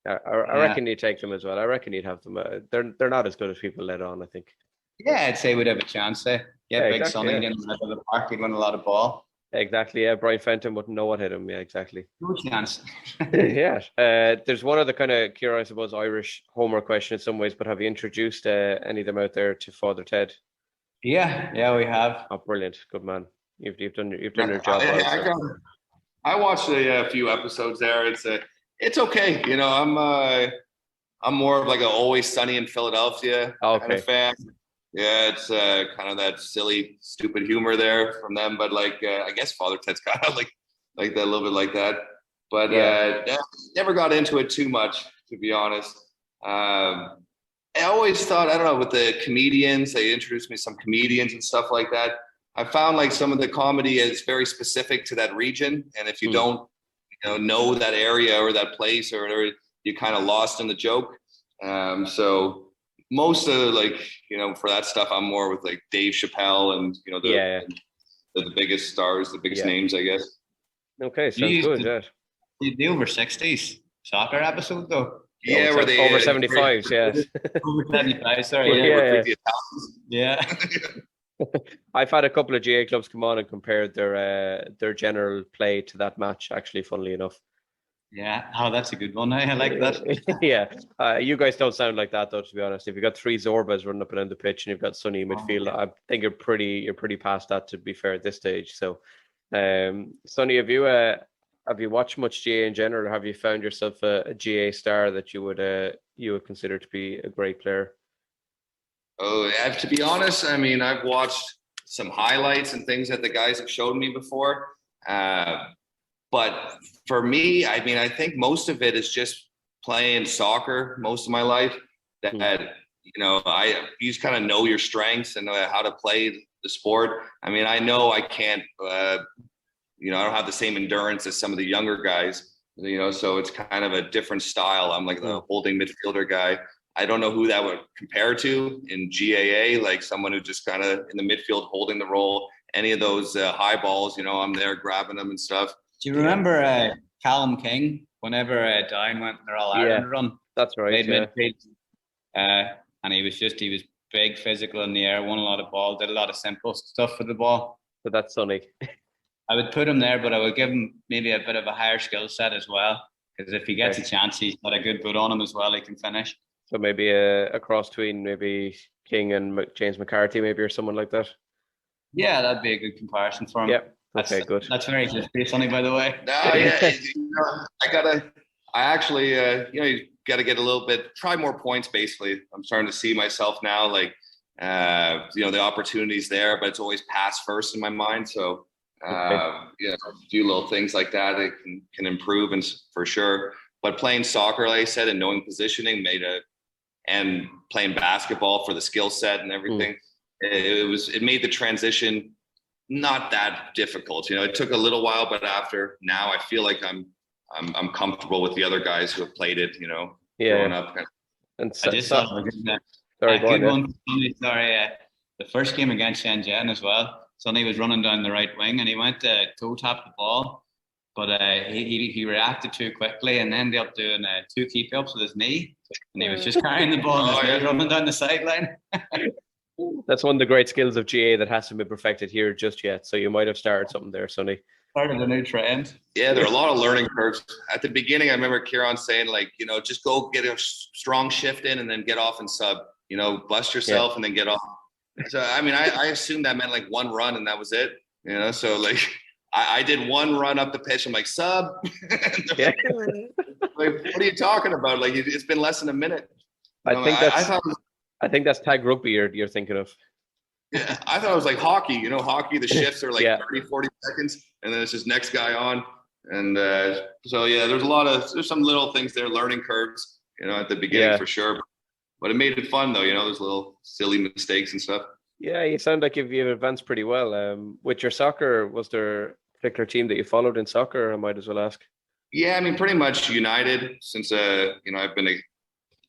I reckon you'd take them as well. I reckon you'd have them. They're not as good as people let on, I think. Yeah, I'd say we'd have a chance there. Big Sonny in the middle of the park, he'd win a lot of ball. Exactly, yeah. Brian Fenton wouldn't know what hit him. Yeah, exactly. No chance. Yeah. There's one other kind of, Ciarán, I suppose, Irish homework question in some ways, but have you introduced any of them out there to Father Ted? Yeah, we have. Oh, brilliant. Good man. You've done your job well. I watched a few episodes there. It's okay. I'm more of like a Always Sunny in Philadelphia kind of fan. Yeah, it's kind of that silly, stupid humor there from them. But I guess Father Ted's kind of like that, a little bit like that. But never got into it too much, to be honest. I always thought, I don't know, with the comedians, they introduced me to some comedians and stuff like that. I found like some of the comedy is very specific to that region. And if you don't know that area or that place or whatever, you're kind of lost in the joke. So most of for that stuff, I'm more with like Dave Chappelle and, the biggest stars, the biggest names, I guess. Okay, sounds good. Yeah. You do over 60s soccer episode though? Yeah, where they over 75s, yes. Over 75, sorry. Yeah. I've had a couple of GAA clubs come on and compared their general play to that match, actually, funnily enough. Yeah. Oh, that's a good one. I like that. Yeah. You guys don't sound like that though, to be honest. If you've got three Zorbas running up and down the pitch and you've got Sonny in midfield, I think you're pretty past that, to be fair, at this stage. So, Sonny, have you watched much GA in general, or have you found yourself a GA star that you would consider to be a great player? Oh, to be honest, I mean, I've watched some highlights and things that the guys have showed me before. But for me, I mean, I think most of it is just playing soccer most of my life. That you just kind of know your strengths and how to play the sport. I mean, I know I can't, I don't have the same endurance as some of the younger guys. So it's kind of a different style. I'm like the holding midfielder guy. I don't know who that would compare to in GAA, like someone who just kind of in the midfield holding the role. Any of those high balls, I'm there grabbing them and stuff. Do you remember Callum King? Whenever Down went their All-Ireland run, that's right. Midfield, and he was big, physical in the air, won a lot of ball, did a lot of simple stuff with the ball. So that's Sonny. I would put him there, but I would give him maybe a bit of a higher skill set as well, because if he gets a chance, he's got a good boot on him as well. He can finish. So maybe a cross between maybe King and James McCarthy, maybe, or someone like that. Yeah, that'd be a good comparison for him. Yeah. Okay, good. That's very good, Sonny, by the way. No, yeah, you got to get a little bit, try more points, basically. I'm starting to see myself now, like, the opportunities there, but it's always pass first in my mind. So, a few little things like that, it can improve, and for sure. But playing soccer, like I said, and knowing positioning and playing basketball for the skill set and everything, it made the transition not that difficult. It took a little while, but now I feel like I'm comfortable with the other guys who have played it, growing up. And I just thought the first game against Shenzhen as well, Sonny was running down the right wing and he went to toe tap the ball, but he reacted too quickly and ended up doing two keep ups with his knee, and he was just carrying the ball running down the sideline. That's one of the great skills of GA that hasn't been perfected here just yet. So you might have started something there, Sonny. Started a new trend. Yeah, there are a lot of learning curves. At the beginning, I remember Ciarán saying, like, just go get a strong shift in and then get off and sub. Bust yourself and then get off. So, I mean, I assumed that meant like one run and that was it. So like I did one run up the pitch. I'm like, sub. Like, what are you talking about? Like, it's been less than a minute. I think that's tag rugby you're thinking of. Yeah, I thought it was like hockey. Hockey, the shifts are like 30, 40 seconds, and then it's just next guy on. And so, yeah, there's some little things there, learning curves, at the beginning for sure. But it made it fun, though, those little silly mistakes and stuff. Yeah, you sound like you've advanced pretty well. With your soccer, was there a particular team that you followed in soccer? I might as well ask. Yeah, I meid pretty much United since, I've been a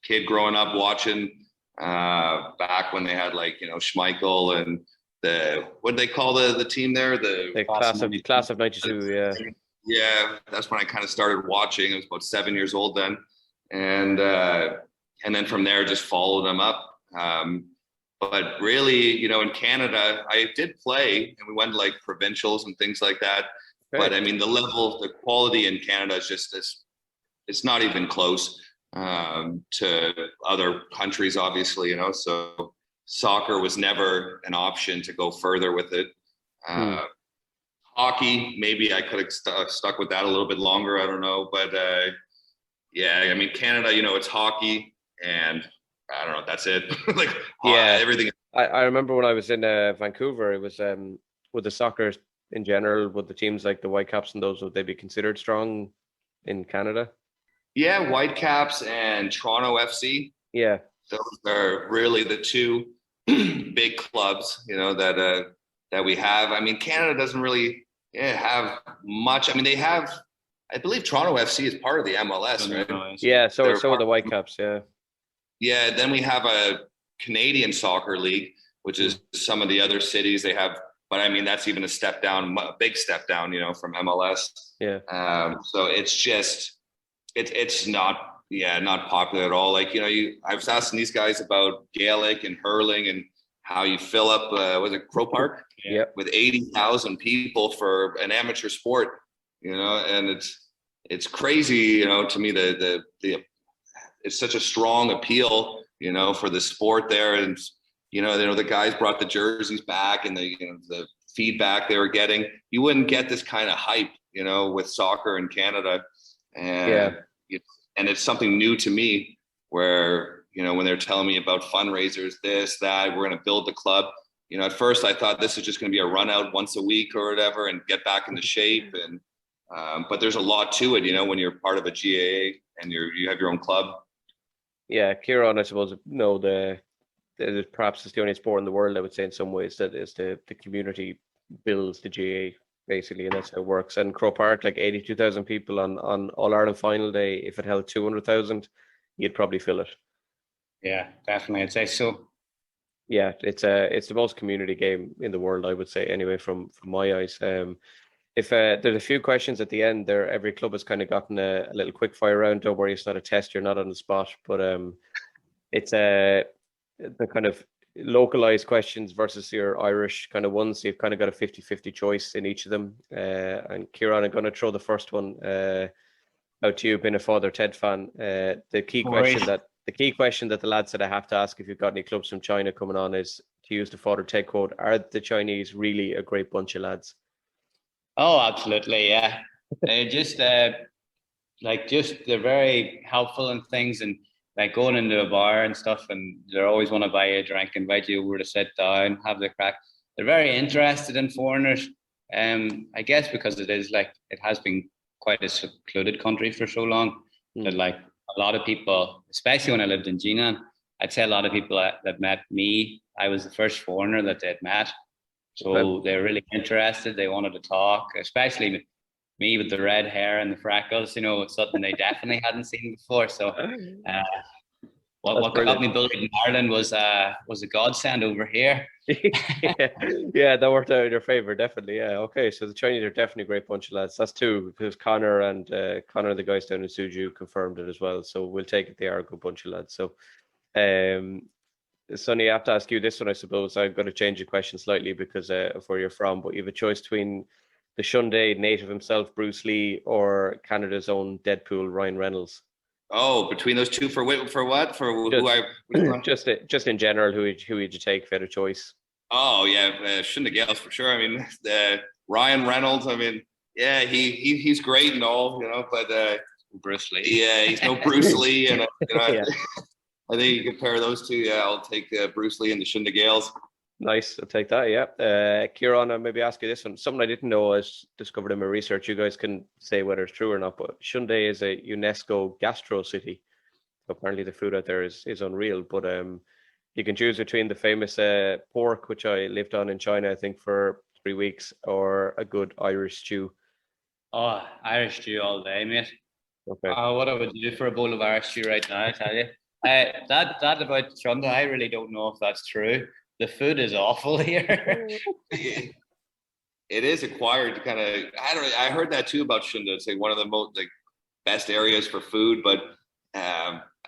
kid growing up watching back when they had like Schmeichel and what they call the team there, the class of 92. Yeah, that's when I kind of started watching. I was about 7 years old then, and then from there just followed them up. But really, in Canada, I did play, and we went like provincials and things like that. Okay. But I mean, the quality in Canada is just it's not even close to other countries, obviously, so soccer was never an option to go further with it. Hockey, maybe I could have stuck with that a little bit longer. I don't know. But yeah, I mean, Canada, it's hockey, and I don't know. That's it. Like, everything. I remember when I was in Vancouver, it was with the soccer in general, would the teams like the Whitecaps and those, would they be considered strong in Canada? Yeah, Whitecaps and Toronto FC. Yeah, those are really the two big clubs, that we have. I mean, Canada doesn't really have much. I mean, they have. I believe Toronto FC is part of the MLS, right? Yeah, so are the Whitecaps. Yeah. Yeah, then we have a Canadian soccer league, which is some of the other cities they have. But I mean, that's even a step down, a big step down, from MLS. Yeah. So it's just. It's not popular at all. Like, I was asking these guys about Gaelic and hurling and how you fill up, was it Crow Park? Yeah. With 80,000 people for an amateur sport, and it's crazy, to me, the it's such a strong appeal, for the sport there. And, the guys brought the jerseys back and the feedback they were getting. You wouldn't get this kind of hype, with soccer in Canada. And, and it's something new to me where, when they're telling me about fundraisers, this, that, we're going to build the club. At first I thought this is just going to be a run out once a week or whatever and get back into shape. And, but there's a lot to it, when you're part of a GAA and you have your own club. Yeah, Ciarán, I suppose, perhaps it's the only sport in the world, I would say, in some ways, that is the community builds the GAA, basically, and that's how it works. And Croke Park, like 82,000 people on All-Ireland final day, if it held 200,000, you'd probably fill it. Yeah, definitely, I'd say so. Yeah, it's the most community game in the world, I would say, anyway, from my eyes. If there's a few questions at the end there, every club has kind of gotten a little quick fire round. Don't worry, it's not a test, you're not on the spot, but it's the kind of localized questions versus your Irish kind of ones. So you've kind of got a 50-50 choice in each of them. And Ciarán, I'm going to throw the first one out to you, being a Father Ted fan. The key question that the lads said I have to ask if you've got any clubs from China coming on is, to use the Father Ted quote, are the Chinese really a great bunch of lads? Oh, absolutely, yeah. They just they're very helpful in things, and like going into a bar and stuff, and they always want to buy you a drink, invite you over to sit down, have the crack. They're very interested in foreigners. I guess because it has been quite a secluded country for so long that like a lot of people, especially when I lived in Jinan, I'd say a lot of people that met me, I was the first foreigner that they'd met. So they're really interested. They wanted to talk, especially me with the red hair and the freckles. It's something they definitely hadn't seen before. So what got me bullied in Ireland was a godsend over here. yeah, that worked out in your favor, definitely. Yeah, okay. So the Chinese are definitely a great bunch of lads. That's two, because Conor and the guys down in Suzhou confirmed it as well. So we'll take it. They are a good bunch of lads. So, Sonny, I have to ask you this one, I suppose. I'm going to change the question slightly because of where you're from, but you have a choice between the Shunde native himself, Bruce Lee, or Canada's own Deadpool, Ryan Reynolds. Oh, between those two, for what? Just in general, who would you take if you had a choice? Oh yeah, Shunde Gaels for sure. I mean, Ryan Reynolds. I mean, yeah, he's great and all, but Bruce Lee. Yeah, he's no Bruce Lee, and yeah. I think you compare those two. Yeah, I'll take Bruce Lee and the Shunde Gaels. Nice, I'll take that. Yeah, Ciarán, I'll maybe ask you this one. Something I didn't know, I discovered in my research. You guys can say whether it's true or not. But Shunde is a UNESCO Gastro City. Apparently, the food out there is unreal. But you can choose between the famous pork, which I lived on in China, I think, for 3 weeks, or a good Irish stew. Oh, Irish stew all day, mate. Okay. What I would do for a bowl of Irish stew right now, I tell you. That about Shunde, I really don't know if that's true. The food is awful here. It is acquired kind of. I heard that too about Shunde. It's like one of the most best areas for food, but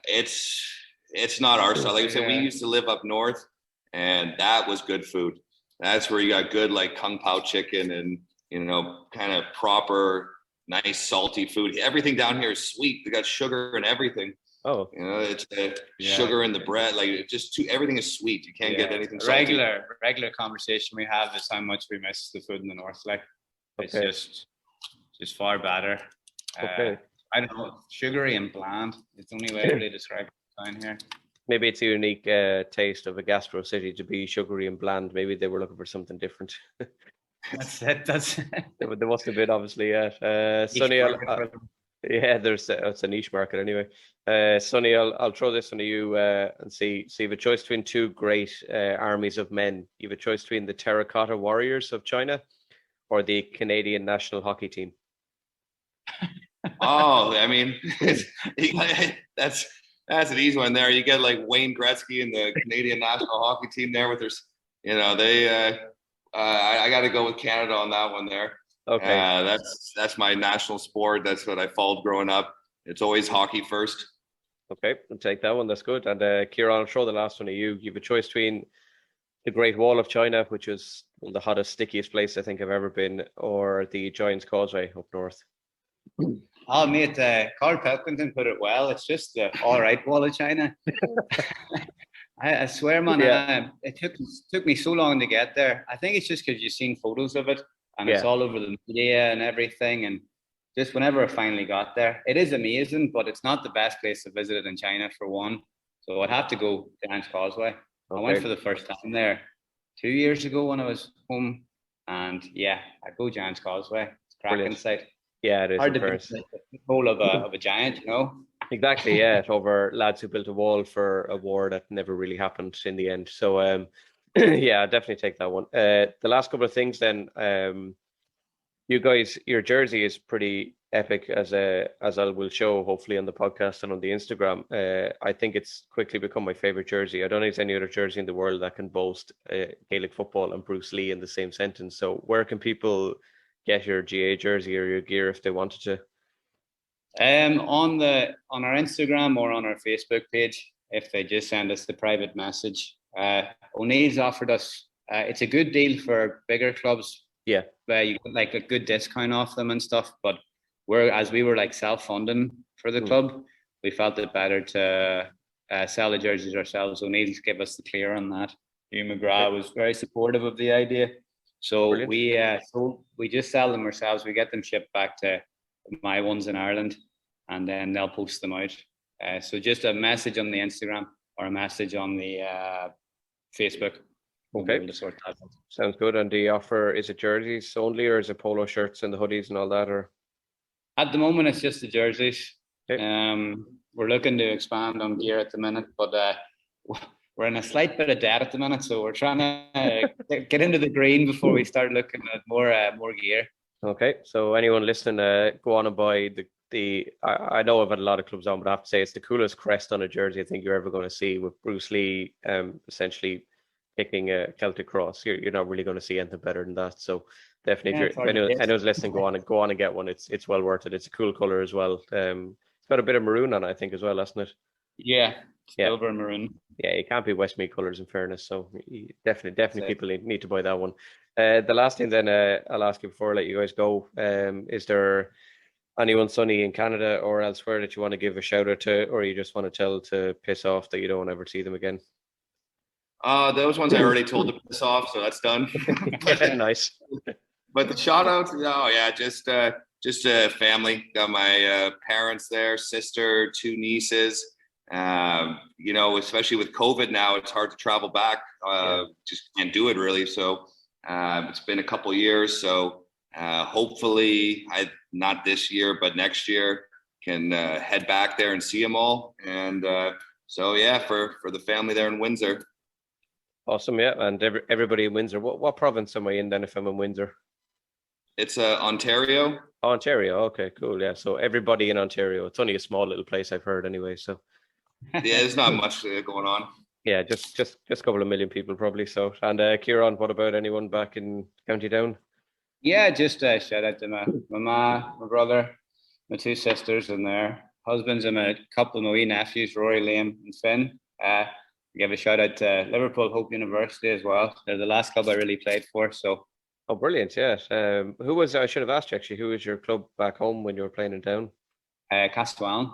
it's not our style. Like I said, we used to live up north, and that was good food. That's where you got good kung pao chicken and kind of proper nice salty food. Everything down here is sweet. They got sugar and everything. Oh, it's sugar in the bread. Everything is sweet. You can't get anything salty. Regular conversation we have is how much we miss the food in the north. It's just far better. Okay. I don't know, sugary and bland. It's the only way I really describe it down here. Maybe it's a unique taste of a gastro city to be sugary and bland. Maybe they were looking for something different. That's it. There must have been, obviously, yeah. Sonny, it's a niche market anyway. Sonny, I'll throw this one to you and see if a choice between two great armies of men. You have a choice between the Terracotta Warriors of China or the Canadian national hockey team. Oh, I mean, that's an easy one there. You get Wayne Gretzky and the Canadian national hockey team there with their, I got to go with Canada on that one there. Okay. That's my national sport. That's what I followed growing up. It's always hockey first. Okay, I'll take that one. That's good. And Ciarán, I'll throw the last one to you. You have a choice between the Great Wall of China, which is the hottest, stickiest place I think I've ever been, or the Giant's Causeway up north. Oh, mate, Carl Pilkington put it well. It's just the all right wall of China. I swear, man, it took me so long to get there. I think it's just because you've seen photos of it and it's all over the media and everything. And just whenever I finally got there, it is amazing, but it's not the best place to visit in China for one. So I'd have to go Giant's Causeway. I went for the first time there 2 years ago when I was home. And yeah, I'd go Giant's Causeway. It's a cracking sight. Yeah, it is. Hard to beat the control of a giant, you know? Exactly, yeah. Over lads who built a wall for a war that never really happened in the end. So, yeah, I'll definitely take that one. The last couple of things then, you guys, your jersey is pretty epic, as I will show hopefully on the podcast and on the Instagram. I think it's quickly become my favorite jersey. I don't think there's any other jersey in the world that can boast Gaelic football and Bruce Lee in the same sentence. So, where can people get your GA jersey or your gear if they wanted to? On our Instagram or on our Facebook page, if they just send us the private message. O'Neill's offered us, it's a good deal for bigger clubs. Yeah. Where you get like a good discount off them and stuff. But we were like self-funding for the club, we felt it better to sell the jerseys ourselves. O'Neill's give us the clear on that. Hugh McGrath was very supportive of the idea. So we just sell them ourselves. We get them shipped back to my ones in Ireland, and then they'll post them out. So just a message on the Instagram or a message on the Facebook. Okay, sounds good. And do you offer, is it jerseys only, or is it polo shirts and the hoodies and all that? Or at the moment, it's just the jerseys. Okay. We're looking to expand on gear at the minute, but we're in a slight bit of debt at the minute, so we're trying to get into the green before we start looking at more gear. Okay, so anyone listening, go on and buy the. I know I've had a lot of clubs on, but I have to say it's the coolest crest on a jersey I think you're ever going to see, with Bruce Lee essentially picking a Celtic cross. You're not really going to see anything better than that. So definitely, if anyone's listening, go on and get one. It's well worth it. It's a cool color as well. It's got a bit of maroon on it, I think, as well, hasn't it? Yeah, silver and maroon. Yeah, it can't be Westmeath colours in fairness. So definitely people need to buy that one. The last thing then I'll ask you before I let you guys go, is there anyone, Sonny, in Canada or elsewhere that you want to give a shout out to, or you just want to tell to piss off that you don't ever see them again? Those ones I already told to piss off, so that's done. Nice. But the shout outs, just a family. Got my parents there, sister, 2 nieces. Especially with COVID now, it's hard to travel back. Just can't do it really. So it's been a couple years. So hopefully, not this year, but next year, can head back there and see them all. And for the family there in Windsor. Awesome, yeah. And everybody in Windsor. What province am I in then if I'm in Windsor? It's Ontario. Ontario, okay, cool. Yeah, so everybody in Ontario. It's only a small little place, I've heard anyway. So yeah, there's not much going on. Yeah, just a couple of million people probably. So, and Ciarán, what about anyone back in County Down? Yeah, just shout out to my mama, my brother, my 2 sisters and their husbands, and a couple of my wee nephews, Rory, Liam and Finn. Give a shout out to Liverpool Hope University as well. They're the last club I really played for. So, oh, brilliant! Yeah. I should have asked you actually. Who was your club back home when you were playing in Down? Castellan.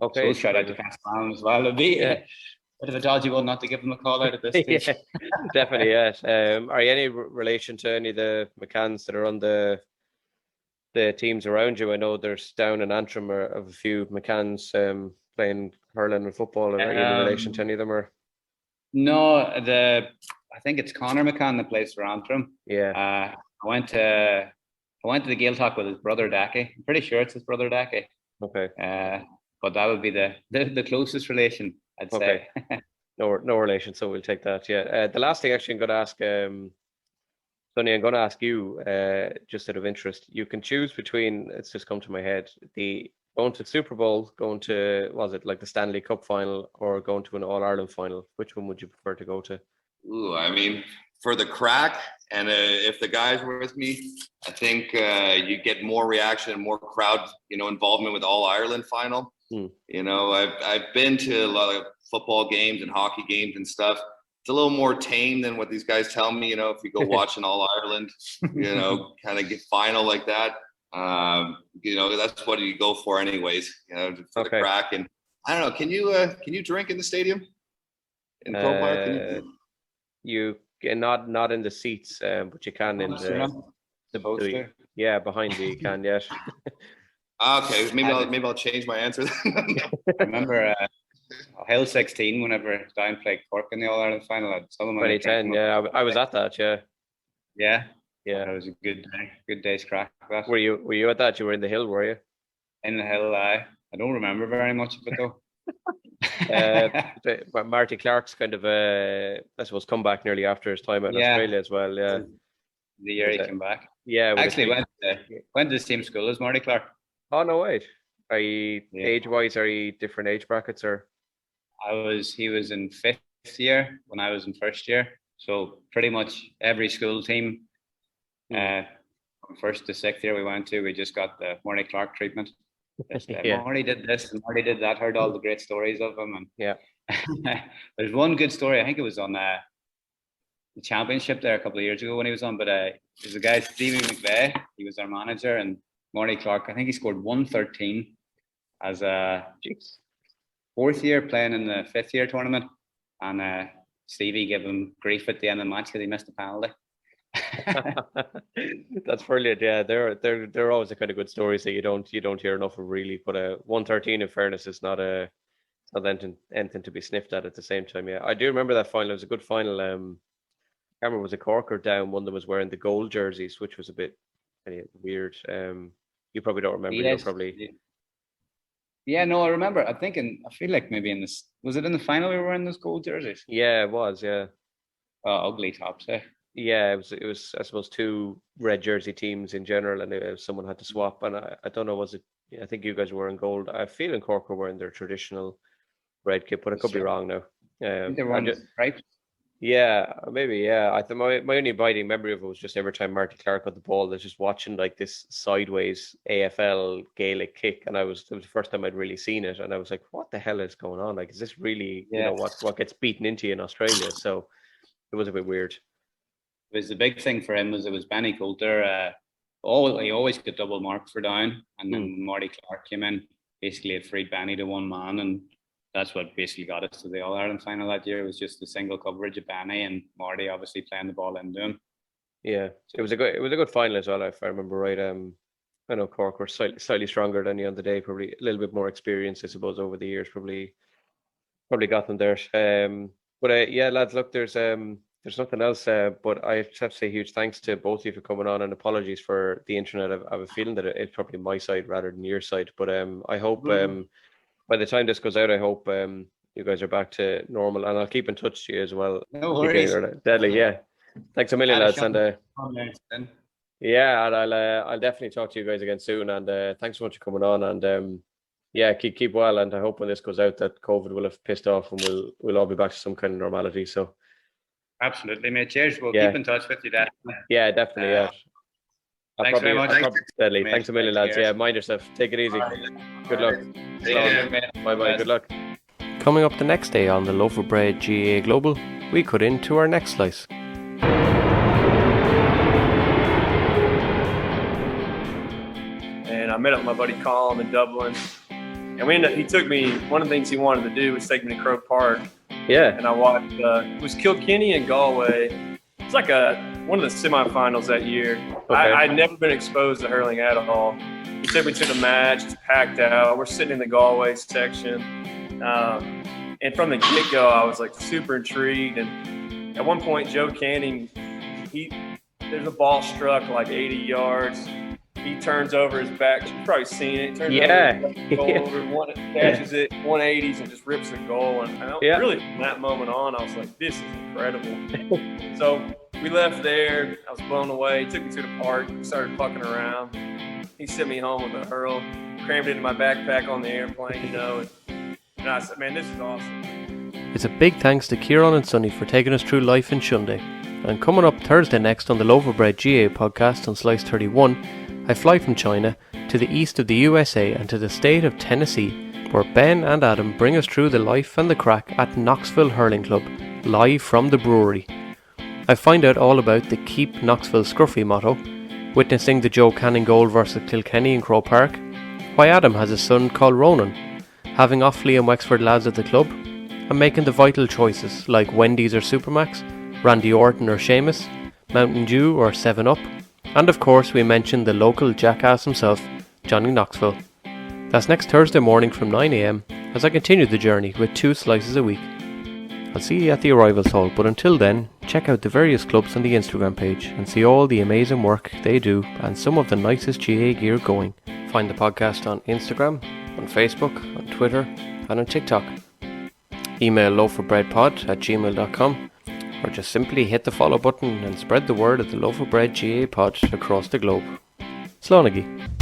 Okay. So shout out to Castellan as well. It'd be a bit of a dodgy one not to give them a call out at this stage. Yeah, definitely. Yes. Are you any relation to any of the McCanns that are on the teams around you? I know there's Down and Antrim of a few McCanns playing hurling and football. Are you in relation to any of them? Or no, I think it's Conor McGregor that plays for Antrim. Yeah. I went to the Gael talk with his brother Daki. I'm pretty sure it's his brother Daki. Okay. But that would be the closest relation, I'd say. No relation, so we'll take that. Yeah. The last thing actually I'm going to ask, Sonny, I'm going to ask you, just out of interest. You can choose between, it's just come to my head, going to Super Bowl, going to, was it like the Stanley Cup final, or going to an All-Ireland final? Which one would you prefer to go to? Ooh, I mean, for the crack, and if the guys were with me, I think you get more reaction, more crowd, involvement with All-Ireland final. I've been to a lot of football games and hockey games and stuff. It's a little more tame than what these guys tell me. If you go watch an All-Ireland, kind of get final like that. That's what you go for anyways, for the crack. And I don't know, can you drink in the stadium in Pro Park? You not in the seats, but you can in the boats there. Yeah, behind you can, yes. Okay, maybe I'll change my answer then. I remember Hill 16 whenever Down played Cork in the All Ireland final at 2010. Yeah, I was at that. Yeah. It was a good day's crack. That. Were you at that? You were in the Hill, were you? In the Hill, I don't remember very much of it though. Marty Clark's kind of I suppose come back nearly after his time in Australia as well. Yeah, the year he came back. Yeah, actually went to the same school as Marty Clark. Oh no, wait. Are you age-wise? Are you different age brackets or? He was in 5th year when I was in 1st year, so pretty much every school team. From 1st to 6th year we went to, we just got the Marty Clark treatment. Marty did this and Marty did that. Heard all the great stories of him, and there's one good story. I think it was on the championship there a couple of years ago when he was on. But there's a guy, Stevie McVeigh. He was our manager, and Marty Clark. I think he scored 113 as a 4th year playing in the 5th year tournament, and Stevie gave him grief at the end of the match because he missed a penalty. That's brilliant. Yeah, they're always the kind of good stories that you don't hear enough of, really. But 113, in fairness, is not anything to be sniffed at the same time. Yeah, I do remember that final. It was a good final. I can't remember, was it Cork or Down? One of them was wearing the gold jerseys, which was a bit weird. You probably don't remember. Yes. Probably. Yeah, no, I remember. I feel like maybe was it in the final we were wearing those gold jerseys? Yeah, it was. Yeah. Ugly tops, eh? Yeah, it was. I suppose 2 red jersey teams in general, and someone had to swap. And I don't know, was it? I think you guys were wearing gold. I feel in Cork were wearing their traditional red kit, but I could be wrong now. I think they were on stripes. Yeah, maybe. Yeah, I think my only abiding memory of it was just every time Marty Clark got the ball, they're just watching like this sideways AFL Gaelic kick, and it was the first time I'd really seen it, and I was like, "What the hell is going on? Like, is this really what gets beaten into you in Australia?" So it was a bit weird. It was the big thing for him was it was Benny Coulter. He always got double marks for Down, and then Marty Clark came in, basically it freed Benny to one man, and that's what basically got us to the All Ireland final that year. It was just the single coverage of Benny and Marty obviously playing the ball into him. Yeah, it was a good final as well, if I remember right. I know Cork were slightly stronger than you on the day, probably a little bit more experience, I suppose, over the years. Probably got them there. But lads, look, there's nothing else. But I have to say huge thanks to both of you for coming on, and apologies for the internet. I have a feeling that it's probably my side rather than your side. But I hope by the time this goes out, I hope you guys are back to normal, and I'll keep in touch to you as well. No worries. Deadly, yeah. Thanks a million, lads, and I'll definitely talk to you guys again soon. And thanks so much for coming on. And keep well. And I hope when this goes out that COVID will have pissed off, and we'll all be back to some kind of normality. So. Absolutely, mate. Cheers. We'll keep in touch with you, definitely. Yeah, definitely. Yeah. Thanks very much. Deadly. Thanks a million, lads. Yeah, mind yourself. Take it easy. Good luck. Bye-bye. Good luck. Coming up the next day on the Loaf of Bread GAA Global, we cut into our next slice. And I met up with my buddy Colin in Dublin. And he took me, one of the things he wanted to do was take me to Croke Park. Yeah. And I watched, it was Kilkenny and Galway. It's like one of the semifinals that year. Okay. I'd never been exposed to hurling at all. He took me to the match, it's packed out. We're sitting in the Galway section. And from the get-go, I was like super intrigued. And at one point, Joe Canning, there's a ball struck like 80 yards. He turns over his back. You've probably seen it. He turns over, catches it, 180s, and just rips the goal. And really, from that moment on, I was like, this is incredible. So we left there. I was blown away. He took me to the park. We started fucking around. He sent me home with a hurl, crammed it in my backpack on the airplane, And I said, man, this is awesome. It's a big thanks to Ciarán and Sonny for taking us through life in Shunde. And coming up Thursday next on the Loaf of Bread GAA podcast on Slice 31, I fly from China to the east of the USA and to the state of Tennessee, where Ben and Adam bring us through the life and the crack at Knoxville Hurling Club, live from the brewery. I find out all about the Keep Knoxville Scruffy motto, witnessing the Joe Canning goal versus Kilkenny in Croke Park, why Adam has a son called Ronan, having Offaly and Wexford lads at the club, and making the vital choices like Wendy's or Supermax, Randy Orton or Seamus, Mountain Dew or 7-Up, and of course we mentioned the local jackass himself, Johnny Knoxville. That's next Thursday morning from 9 AM as I continue the journey with 2 slices a week. I'll see you at the arrivals hall, but until then, check out the various clubs on the Instagram page and see all the amazing work they do and some of the nicest GA gear going. Find the podcast on Instagram, on Facebook, on Twitter and on TikTok. Email loafofbreadpod@gmail.com or just simply hit the follow button and spread the word of the Loaf of Bread GA pod across the globe. Slánigi.